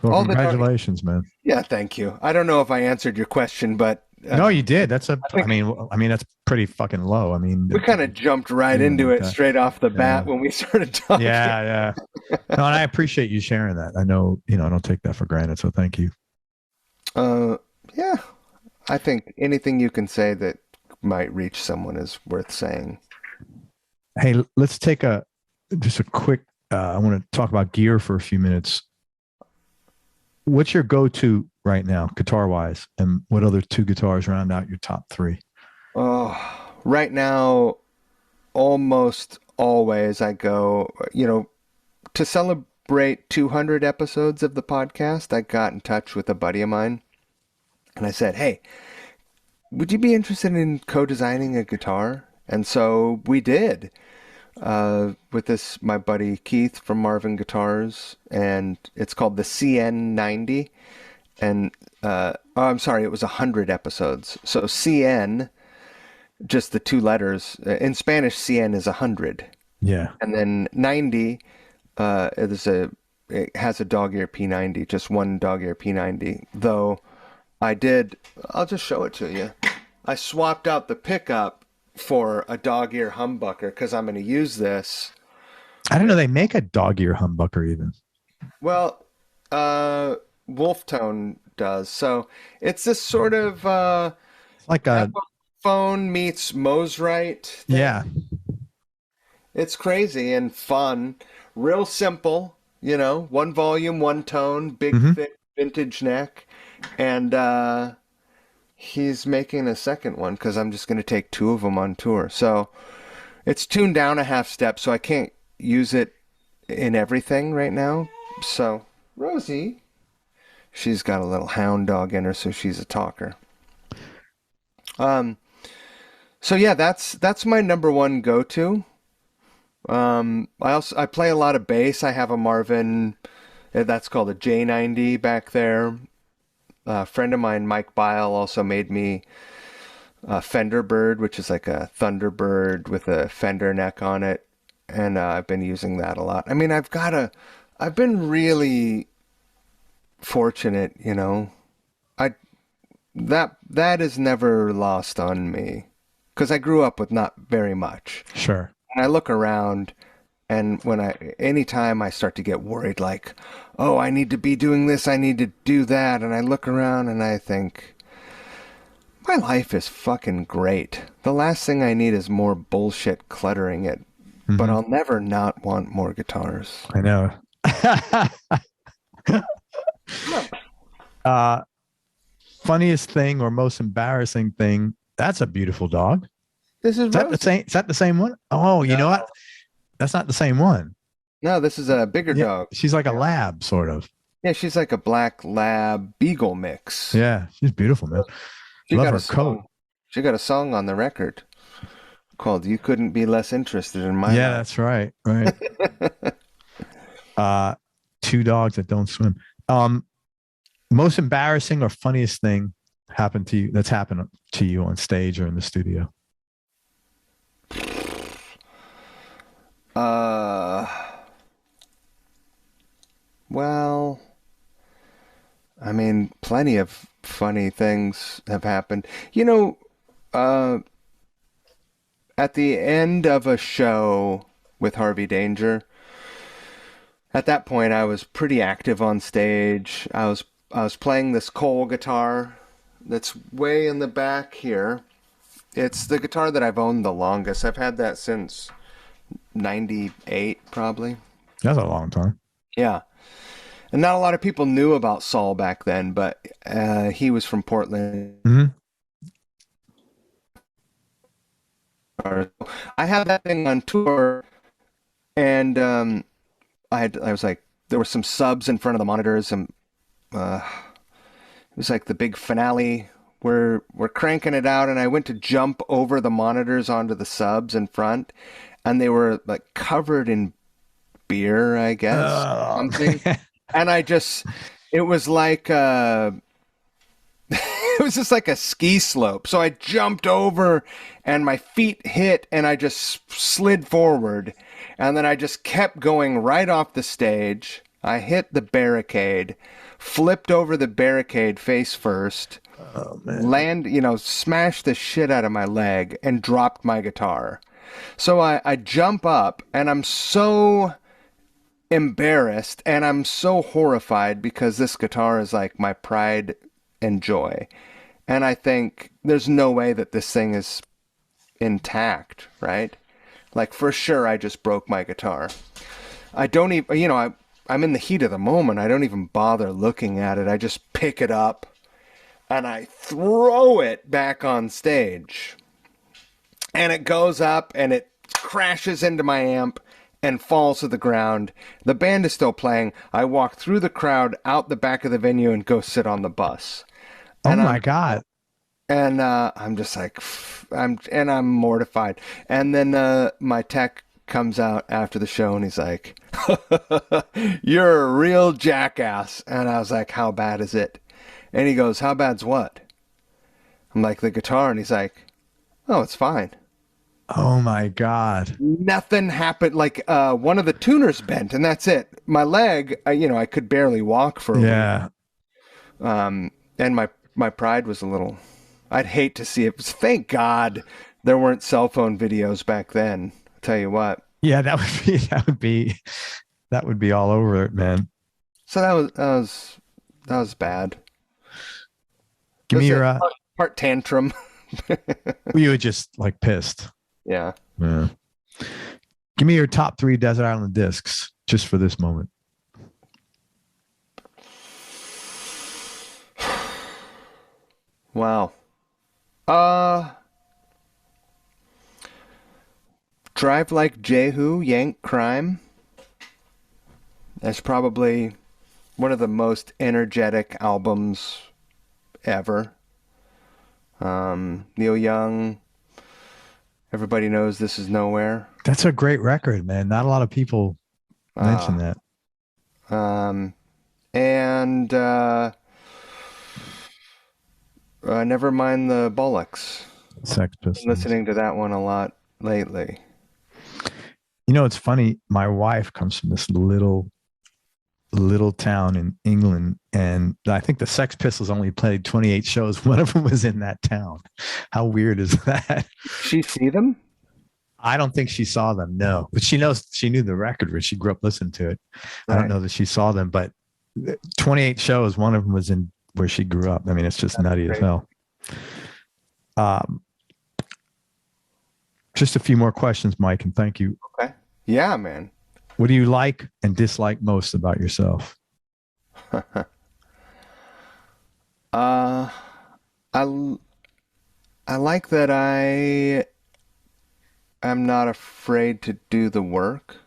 Well, congratulations, man. Yeah, thank you. I don't know if I answered your question, but no, you did. That's I mean, that's pretty fucking low. I mean, we kind of jumped right into it straight off the bat when we started talking. Yeah. No, and I appreciate you sharing that. I know, I don't take that for granted. So thank you. Yeah, I think anything you can say that might reach someone is worth saying. Hey, let's take just a quick, I want to talk about gear for a few minutes. What's your go-to right now, guitar-wise, and what other two guitars round out your top three? Oh, right now, almost always I go, to celebrate 200 episodes of the podcast, I got in touch with a buddy of mine, and I said, hey, would you be interested in co-designing a guitar? And so we did. With my buddy Keith from Marvin Guitars, and it's called the CN90, and I'm sorry, it was 100 episodes. So CN, just the two letters in Spanish, CN is 100. Yeah, and then 90 is it has a dog ear P90, just one dog ear P90. Though I'll just show it to you. I swapped out the pickup for a dog ear humbucker because I'm going to use this. I didn't know they make a dog ear humbucker even. Well, Wolf Tone does. So it's this sort of Like a phone meets Mosrite thing. yeah. It's crazy and fun. Real simple, one volume, one tone, big, thick vintage neck. And he's making a second one because I'm just going to take two of them on tour. So it's tuned down a half step, so I can't use it in everything right now. So Rosie, she's got a little hound dog in her, so she's a talker. So yeah, that's my number one go-to. I play a lot of bass. I have a Marvin, that's called a J90 back there. A friend of mine, Mike Bile, also made me a Fender Bird, which is like a Thunderbird with a Fender neck on it, and I've been using that a lot. I mean, I've been really fortunate, that is never lost on me because I grew up with not very much. Sure. And I look around, and anytime I start to get worried, like, oh, I need to be doing this, I need to do that, and I look around and I think, my life is fucking great. The last thing I need is more bullshit cluttering it, but I'll never not want more guitars. I know. Funniest thing or most embarrassing thing? That's a beautiful dog. This is that the same? Is that the same one? Oh, you know what? That's not the same one. No, this is a bigger dog. She's like a lab, sort of. Yeah, she's like a black lab beagle mix. Yeah, she's beautiful, man. Love her coat. She got a song on the record called "You Couldn't Be Less Interested in My Life." Yeah, that's right. Right. Two dogs that don't swim. Most embarrassing or funniest thing happened to you that's happened to you on stage or in the studio? Well, I mean, plenty of funny things have happened. At the end of a show with Harvey Danger, at that point I was pretty active on stage. I was playing this Cole guitar that's way in the back here. It's the guitar that I've owned the longest. I've had that since 98, probably. That's a long time. Yeah. And not a lot of people knew about Saul back then, but he was from Portland. I had that thing on tour, and I was like, there were some subs in front of the monitors, and it was like the big finale. We're cranking it out, and I went to jump over the monitors onto the subs in front, and they were like covered in beer, I guess, something. And it was like it was just like a ski slope. So I jumped over, and my feet hit, and I just slid forward, and then I just kept going right off the stage. I hit the barricade, flipped over the barricade face first. Oh, man. Smashed the shit out of my leg and dropped my guitar. So I jump up, and I'm so embarrassed, and I'm so horrified because this guitar is like my pride and joy. And I think there's no way that this thing is intact, right? Like, for sure, I just broke my guitar. I don't even, I'm in the heat of the moment. I don't even bother looking at it. I just pick it up and I throw it back on stage. And it goes up and it crashes into my amp and falls to the ground. The band is still playing. I walk through the crowd, out the back of the venue, and go sit on the bus. Oh my God. And I'm just like, I'm mortified. And then my tech comes out after the show, and he's like, "You're a real jackass." And I was like, "How bad is it?" And he goes, "How bad's what?" I'm like, "The guitar." And he's like, "Oh, it's fine." Oh my God. Nothing happened. Like one of the tuners bent, and that's it. My leg, I could barely walk for a week. Yeah. And my pride was a little. I'd hate to see it. Thank God there weren't cell phone videos back then. I'll tell you what. Yeah, that would be all over it, man. So that was bad. Give me Was your it part tantrum? you were just like pissed. Yeah. Yeah. Give me your top 3 Desert Island discs just for this moment. Wow. Drive Like Jehu, Yank Crime. That's probably one of the most energetic albums ever. Neil Young. Everybody knows This Is Nowhere. That's a great record, man. Not a lot of people mention that. And Never Mind the Bollocks. Sex Pistols. Listening to that one a lot lately. You know, it's funny. My wife comes from this little town in England, and I think the Sex Pistols only played 28 shows. One of them was in that town. How weird is that? She see them? I don't think she saw them, no. But she knew the record where she grew up listening to it. Right. I don't know that she saw them, but 28 shows, one of them was in where she grew up. I mean, it's just nutty as hell. Just a few more questions, Mike, and thank you. Okay. Yeah, man. What do you like and dislike most about yourself? I like that I am not afraid to do the work.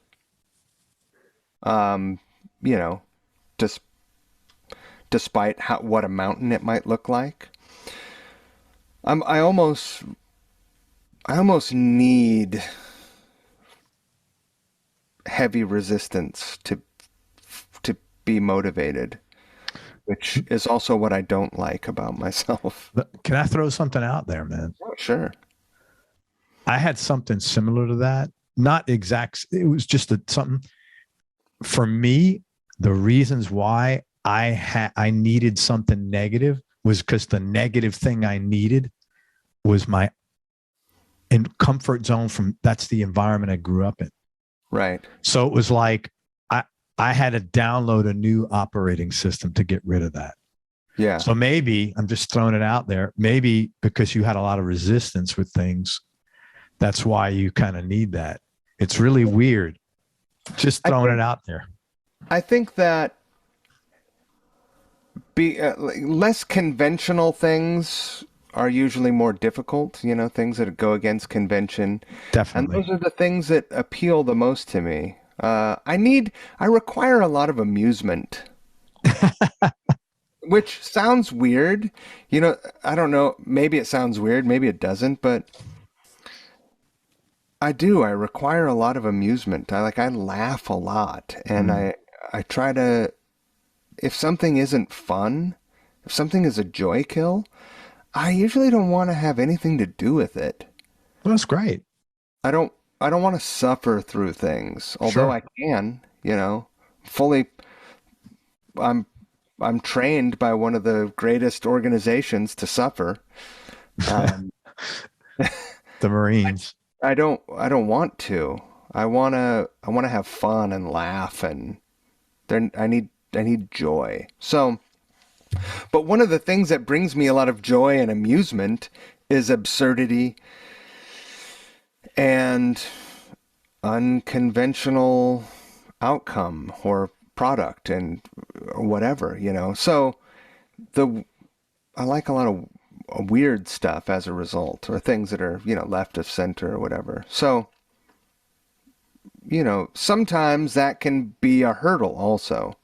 Just despite what a mountain it might look like. I almost need heavy resistance to be motivated, which is also what I don't like about myself. Can I throw something out there, man? Oh, sure. I had something similar to that. Not exact. It was just something for me. The reasons why I needed something negative was because the negative thing I needed was my comfort zone that's the environment I grew up in. Right. So it was like I had to download a new operating system to get rid of that. Yeah. So maybe I'm just throwing it out there. Maybe because you had a lot of resistance with things, that's why you kind of need that. It's really weird. Just throwing it out there. I think that less conventional things are usually more difficult, things that go against convention. Definitely. And those are the things that appeal the most to me. I require a lot of amusement, which sounds weird. I don't know. Maybe it sounds weird. Maybe it doesn't, but I do. I require a lot of amusement. I laugh a lot, and I try to, if something isn't fun, if something is a joy kill, I usually don't want to have anything to do with it. Well, that's great. I don't want to suffer through things, although Sure. I can, fully. I'm trained by one of the greatest organizations to suffer. The Marines. I don't want to. I want to have fun and laugh, and then I need joy. So, but one of the things that brings me a lot of joy and amusement is absurdity and unconventional outcome or product and whatever, So I like a lot of weird stuff as a result, or things that are, left of center or whatever. So, sometimes that can be a hurdle also.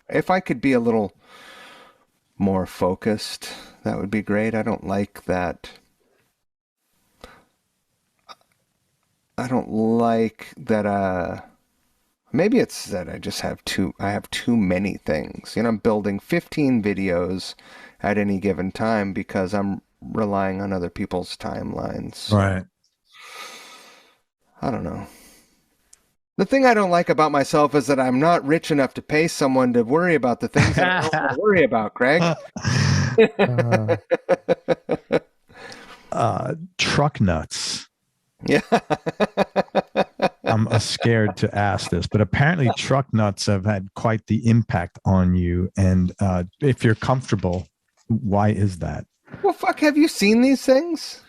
If I could be a little more focused, that would be great. I don't like that. I don't like that. Maybe it's that I have too many things. I'm building 15 videos at any given time because I'm relying on other people's timelines. Right. I don't know. The thing I don't like about myself is that I'm not rich enough to pay someone to worry about the things that I don't want to worry about, Craig. Truck nuts. Yeah. I'm scared to ask this, but apparently truck nuts have had quite the impact on you. And if you're comfortable, why is that? Well, fuck, have you seen these things?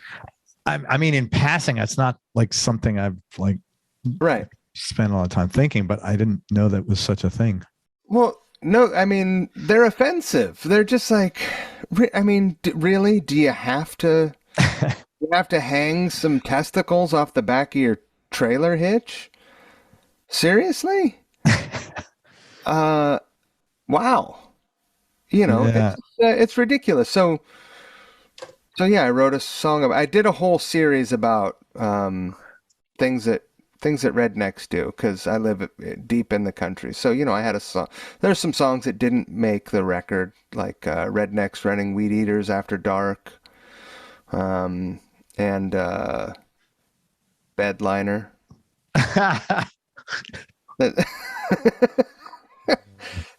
I mean, in passing, it's not like something I've like spent a lot of time thinking, but I didn't know that was such a thing. Well, no, I mean, they're offensive. They're just like, I mean, really? Do you have to? You have to hang some testicles off the back of your trailer hitch? Seriously? Wow. You know, Yeah. it's ridiculous. So yeah, I wrote a song I did a whole series about things that rednecks do, because I live deep in the country. So, you know, I had a song. There's some songs that didn't make the record, like Rednecks Running Weed Eaters After Dark. And Bedliner.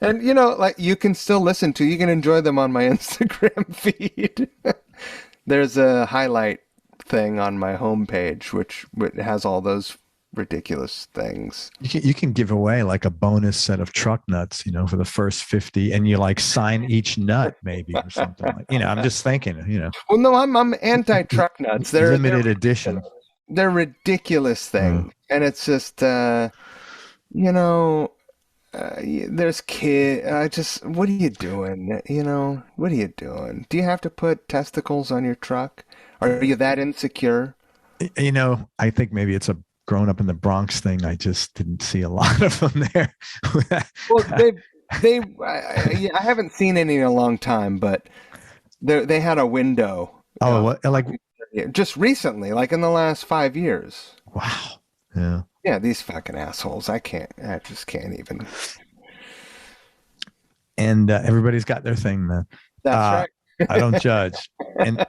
And, you know, like, you can still listen to, you can enjoy them on my Instagram feed. There's a highlight thing on my homepage, which has all those ridiculous things. You can give away like a bonus set of truck nuts, you know, for the first 50, and you like sign each nut maybe or something like, you know, I'm just thinking, you know. Well, no, I'm anti-truck nuts. They're limited edition. They're ridiculous thing. And it's just, you know, there's what are you doing? You know, what are you doing? Do you have to put testicles on your truck? Are you that insecure? You know, I think maybe it's a growing up in the Bronx thing. I just didn't see a lot of them there. Well, I haven't seen any in a long time, but they had a window. Oh, what, like just recently, like in the last 5 years. Wow. Yeah. Yeah, these fucking assholes. I just can't even. And everybody's got their thing, man. That's right. I don't judge. And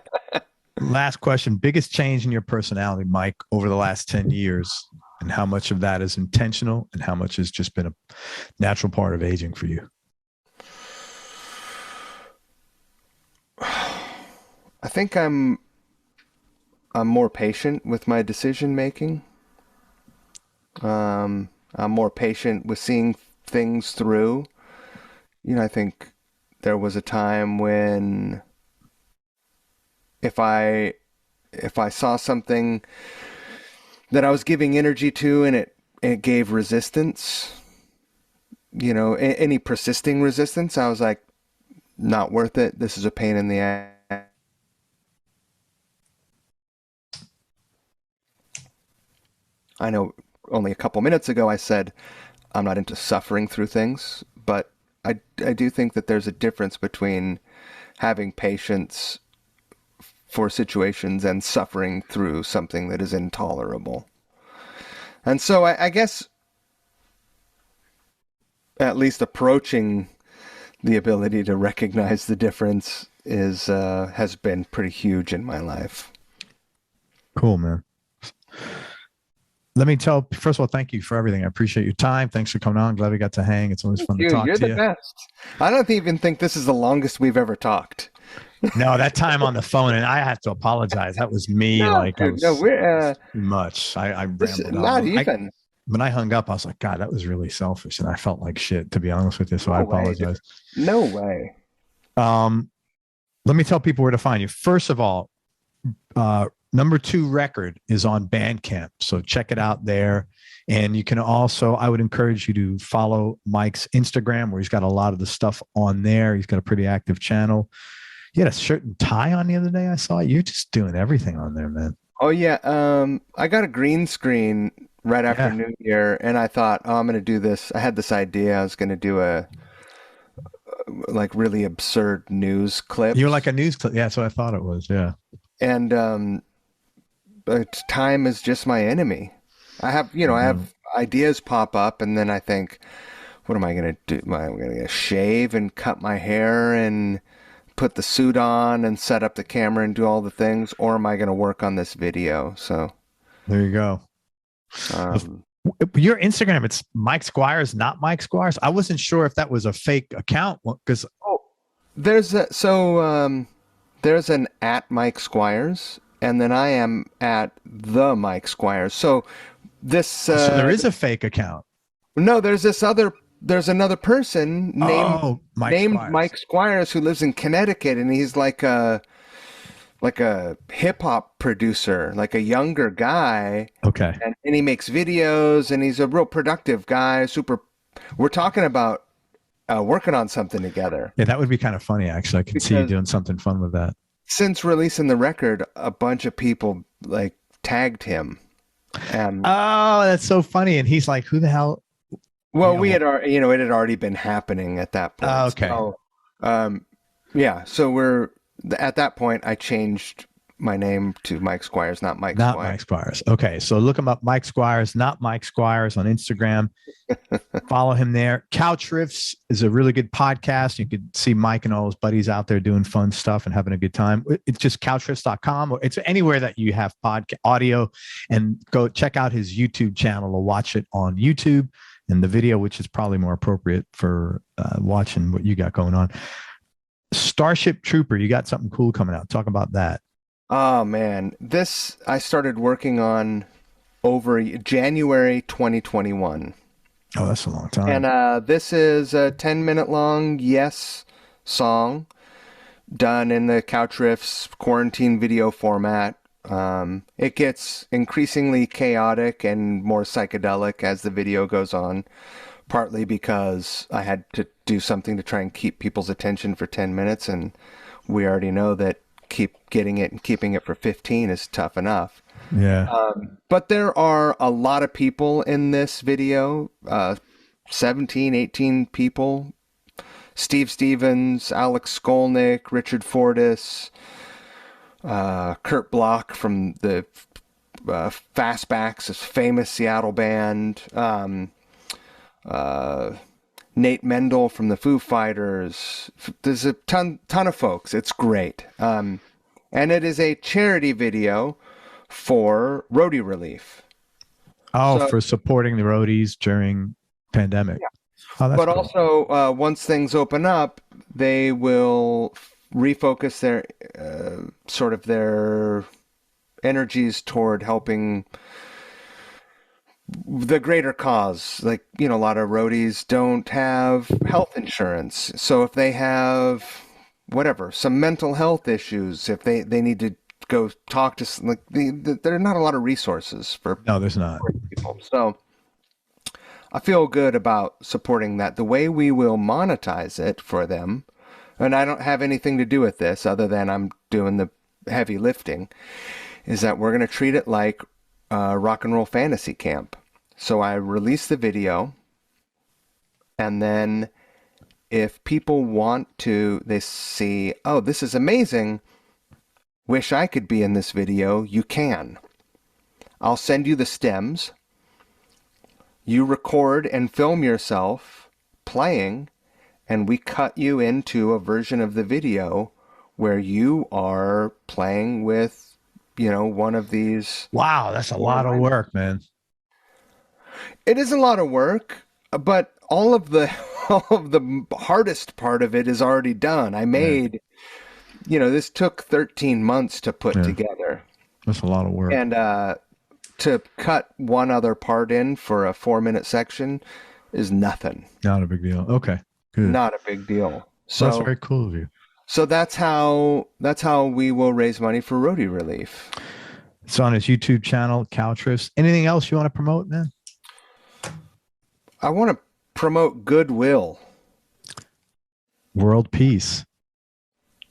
last question, biggest change in your personality, Mike, over the last 10 years, and how much of that is intentional and how much has just been a natural part of aging for you? I think I'm more patient with my decision making. I'm more patient with seeing things through. You know, I think there was a time when if I saw something that I was giving energy to and it gave resistance, you know, any persisting resistance, I was like, not worth it. This is a pain in the ass. I know only a couple minutes ago I said I'm not into suffering through things, but I do think that there's a difference between having patience for situations and suffering through something that is intolerable. And so I guess at least approaching the ability to recognize the difference has been pretty huge in my life. Cool, man. Let me first of all, thank you for everything. I appreciate your time. Thanks for coming on. Glad we got to hang. It's always fun to talk to you. You're the best. I don't even think this is the longest we've ever talked. No, that time on the phone, and I have to apologize. That was me. We're too much. I rambled on. Not even. When I hung up, I was like, God, that was really selfish, and I felt like shit, to be honest with you. So I apologize. No way. Let me tell people where to find you. First of all, number 2 record is on Bandcamp, so check it out there. And you can also, I would encourage you to follow Mike's Instagram, where he's got a lot of the stuff on there. He's got a pretty active channel. You had a shirt and tie on the other day. I saw you're just doing everything on there, man. Oh yeah. I got a green screen right after New Year, and I thought, I'm going to do this. I had this idea. I was going to do a like really absurd news clip. You're like a news clip. Yeah, that's what I thought it was. Yeah. And but time is just my enemy. I have ideas pop up, and then I think, what am I going to do? Am I going to shave and cut my hair and put the suit on and set up the camera and do all the things, or am I going to work on this video? So there you go. Your Instagram, it's Mike Squires, not Mike Squires. I wasn't sure if that was a fake account because there's an at Mike Squires, and then I am at the Mike Squires. So this so there is a fake account. No, there's another person named Mike Squires who lives in Connecticut, and he's like a hip hop producer, like a younger guy. Okay. And he makes videos, and he's a real productive guy. We're talking about working on something together. Yeah, that would be kind of funny, actually. I can see you doing something fun with that. Since releasing the record, a bunch of people like tagged him. Oh, that's so funny. And he's like, who the hell? Well, it had already been happening at that point. Oh, okay. So, so at that point, I changed my name to Mike Squires, not Mike Squires. Not Mike Squires. Okay, so look him up, Mike Squires, not Mike Squires, on Instagram. Follow him there. Couch Riffs is a really good podcast. You could see Mike and all his buddies out there doing fun stuff and having a good time. It's just couchriffs.com, or it's anywhere that you have audio, and go check out his YouTube channel or watch it on YouTube, and the video, which is probably more appropriate for watching what you got going on. Starship Trooper, you got something cool coming out. Talk about that. Oh man, this I started working on over January 2021. Oh, that's a long time. And this is a 10-minute long Yes song done in the Couch Riffs quarantine video format. It gets increasingly chaotic and more psychedelic as the video goes on, partly because I had to do something to try and keep people's attention for 10 minutes, and we already know that keeping it for 15 is tough enough. Yeah. But there are a lot of people in this video, 17, 18 people. Steve Stevens, Alex Skolnick, Richard Fortas, Kurt Bloch from the Fastbacks, a famous Seattle band. Nate Mendel from the Foo Fighters. There's a ton of folks. It's great. And it is a charity video for roadie relief. Oh, for supporting the roadies during pandemic. Yeah. Oh, that's cool. Also, once things open up, they will refocus their their energies toward helping the greater cause. Like, a lot of roadies don't have health insurance. So if they have some mental health issues, if they need to go talk to, there are not a lot of resources for. No, there's not. People. So I feel good about supporting that. The way we will monetize it for them, and I don't have anything to do with this other than I'm doing the heavy lifting, is that we're going to treat it like rock and roll fantasy camp. So I release the video, and then if people want to, they see, oh, this is amazing, wish I could be in this video, you can. I'll send you the stems. You record and film yourself playing, and we cut you into a version of the video where you are playing with, one of these. Wow, that's a lot of work, man. It is a lot of work, but all of the hardest part of it is already done. I made, this took 13 months to put together. That's a lot of work. And to cut one other part in for a 4-minute section is nothing. Not a big deal. Okay, good. Not a big deal. So that's very cool of you. So that's how we will raise money for roadie relief. It's on his YouTube channel, Couch Riffs. Anything else you want to promote, man? I want to promote goodwill. World peace.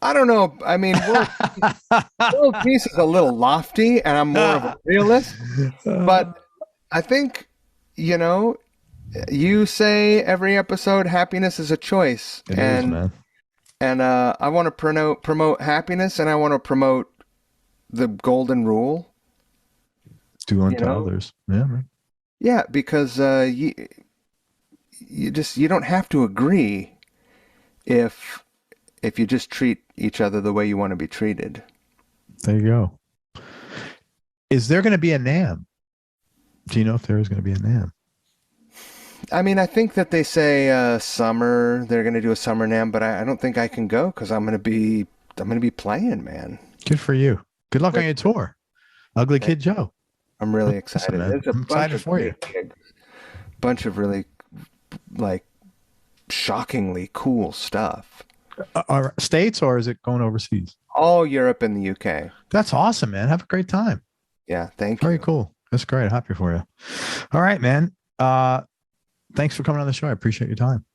I don't know. I mean, world peace is a little lofty, and I'm more of a realist. But I think, you say every episode, happiness is a choice. It is, man. And I want to promote happiness, and I want to promote the golden rule. Do unto others. Yeah, man. Yeah, because you don't have to agree if if you just treat each other the way you want to be treated. There you go. Is there going to be a NAMM? Do you know if there is going to be a NAMM? I mean, I think that they say summer, they're going to do a summer NAMM, but I don't think I can go because I'm going to be playing, man. Good for you. Good luck on your tour. Ugly Kid Joe. I'm really excited. Listen, There's I'm excited for you. Bunch of really, like, shockingly cool stuff. Are States or is it going overseas? All Europe and the UK. That's awesome, man. Have a great time. Yeah, thank you. Very cool. That's great. Happy for you. All right, man. Thanks for coming on the show. I appreciate your time.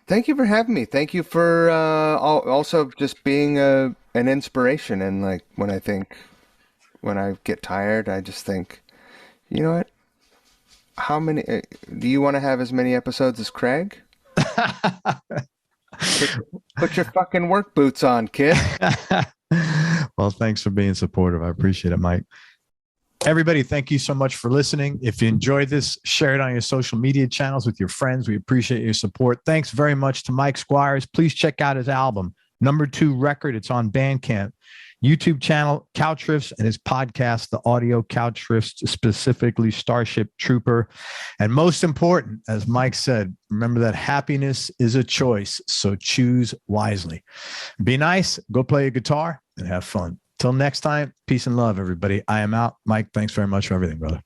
Thank you for having me. Thank you for also just being an inspiration. And like when I get tired, I just think, you know what? How many do you want to have as many episodes as Craig? Put your fucking work boots on, kid. Well, thanks for being supportive. I appreciate it, Mike. Everybody, thank you so much for listening. If you enjoyed this, share it on your social media channels with your friends. We appreciate your support. Thanks very much to Mike Squires. Please check out his album, #2 record. It's on Bandcamp. YouTube channel, Couch Riffs, and his podcast, the audio Couch Riffs, specifically Starship Trooper. And most important, as Mike said, remember that happiness is a choice, so choose wisely. Be nice, go play a guitar, and have fun. Till next time, peace and love, everybody. I am out. Mike, thanks very much for everything, brother.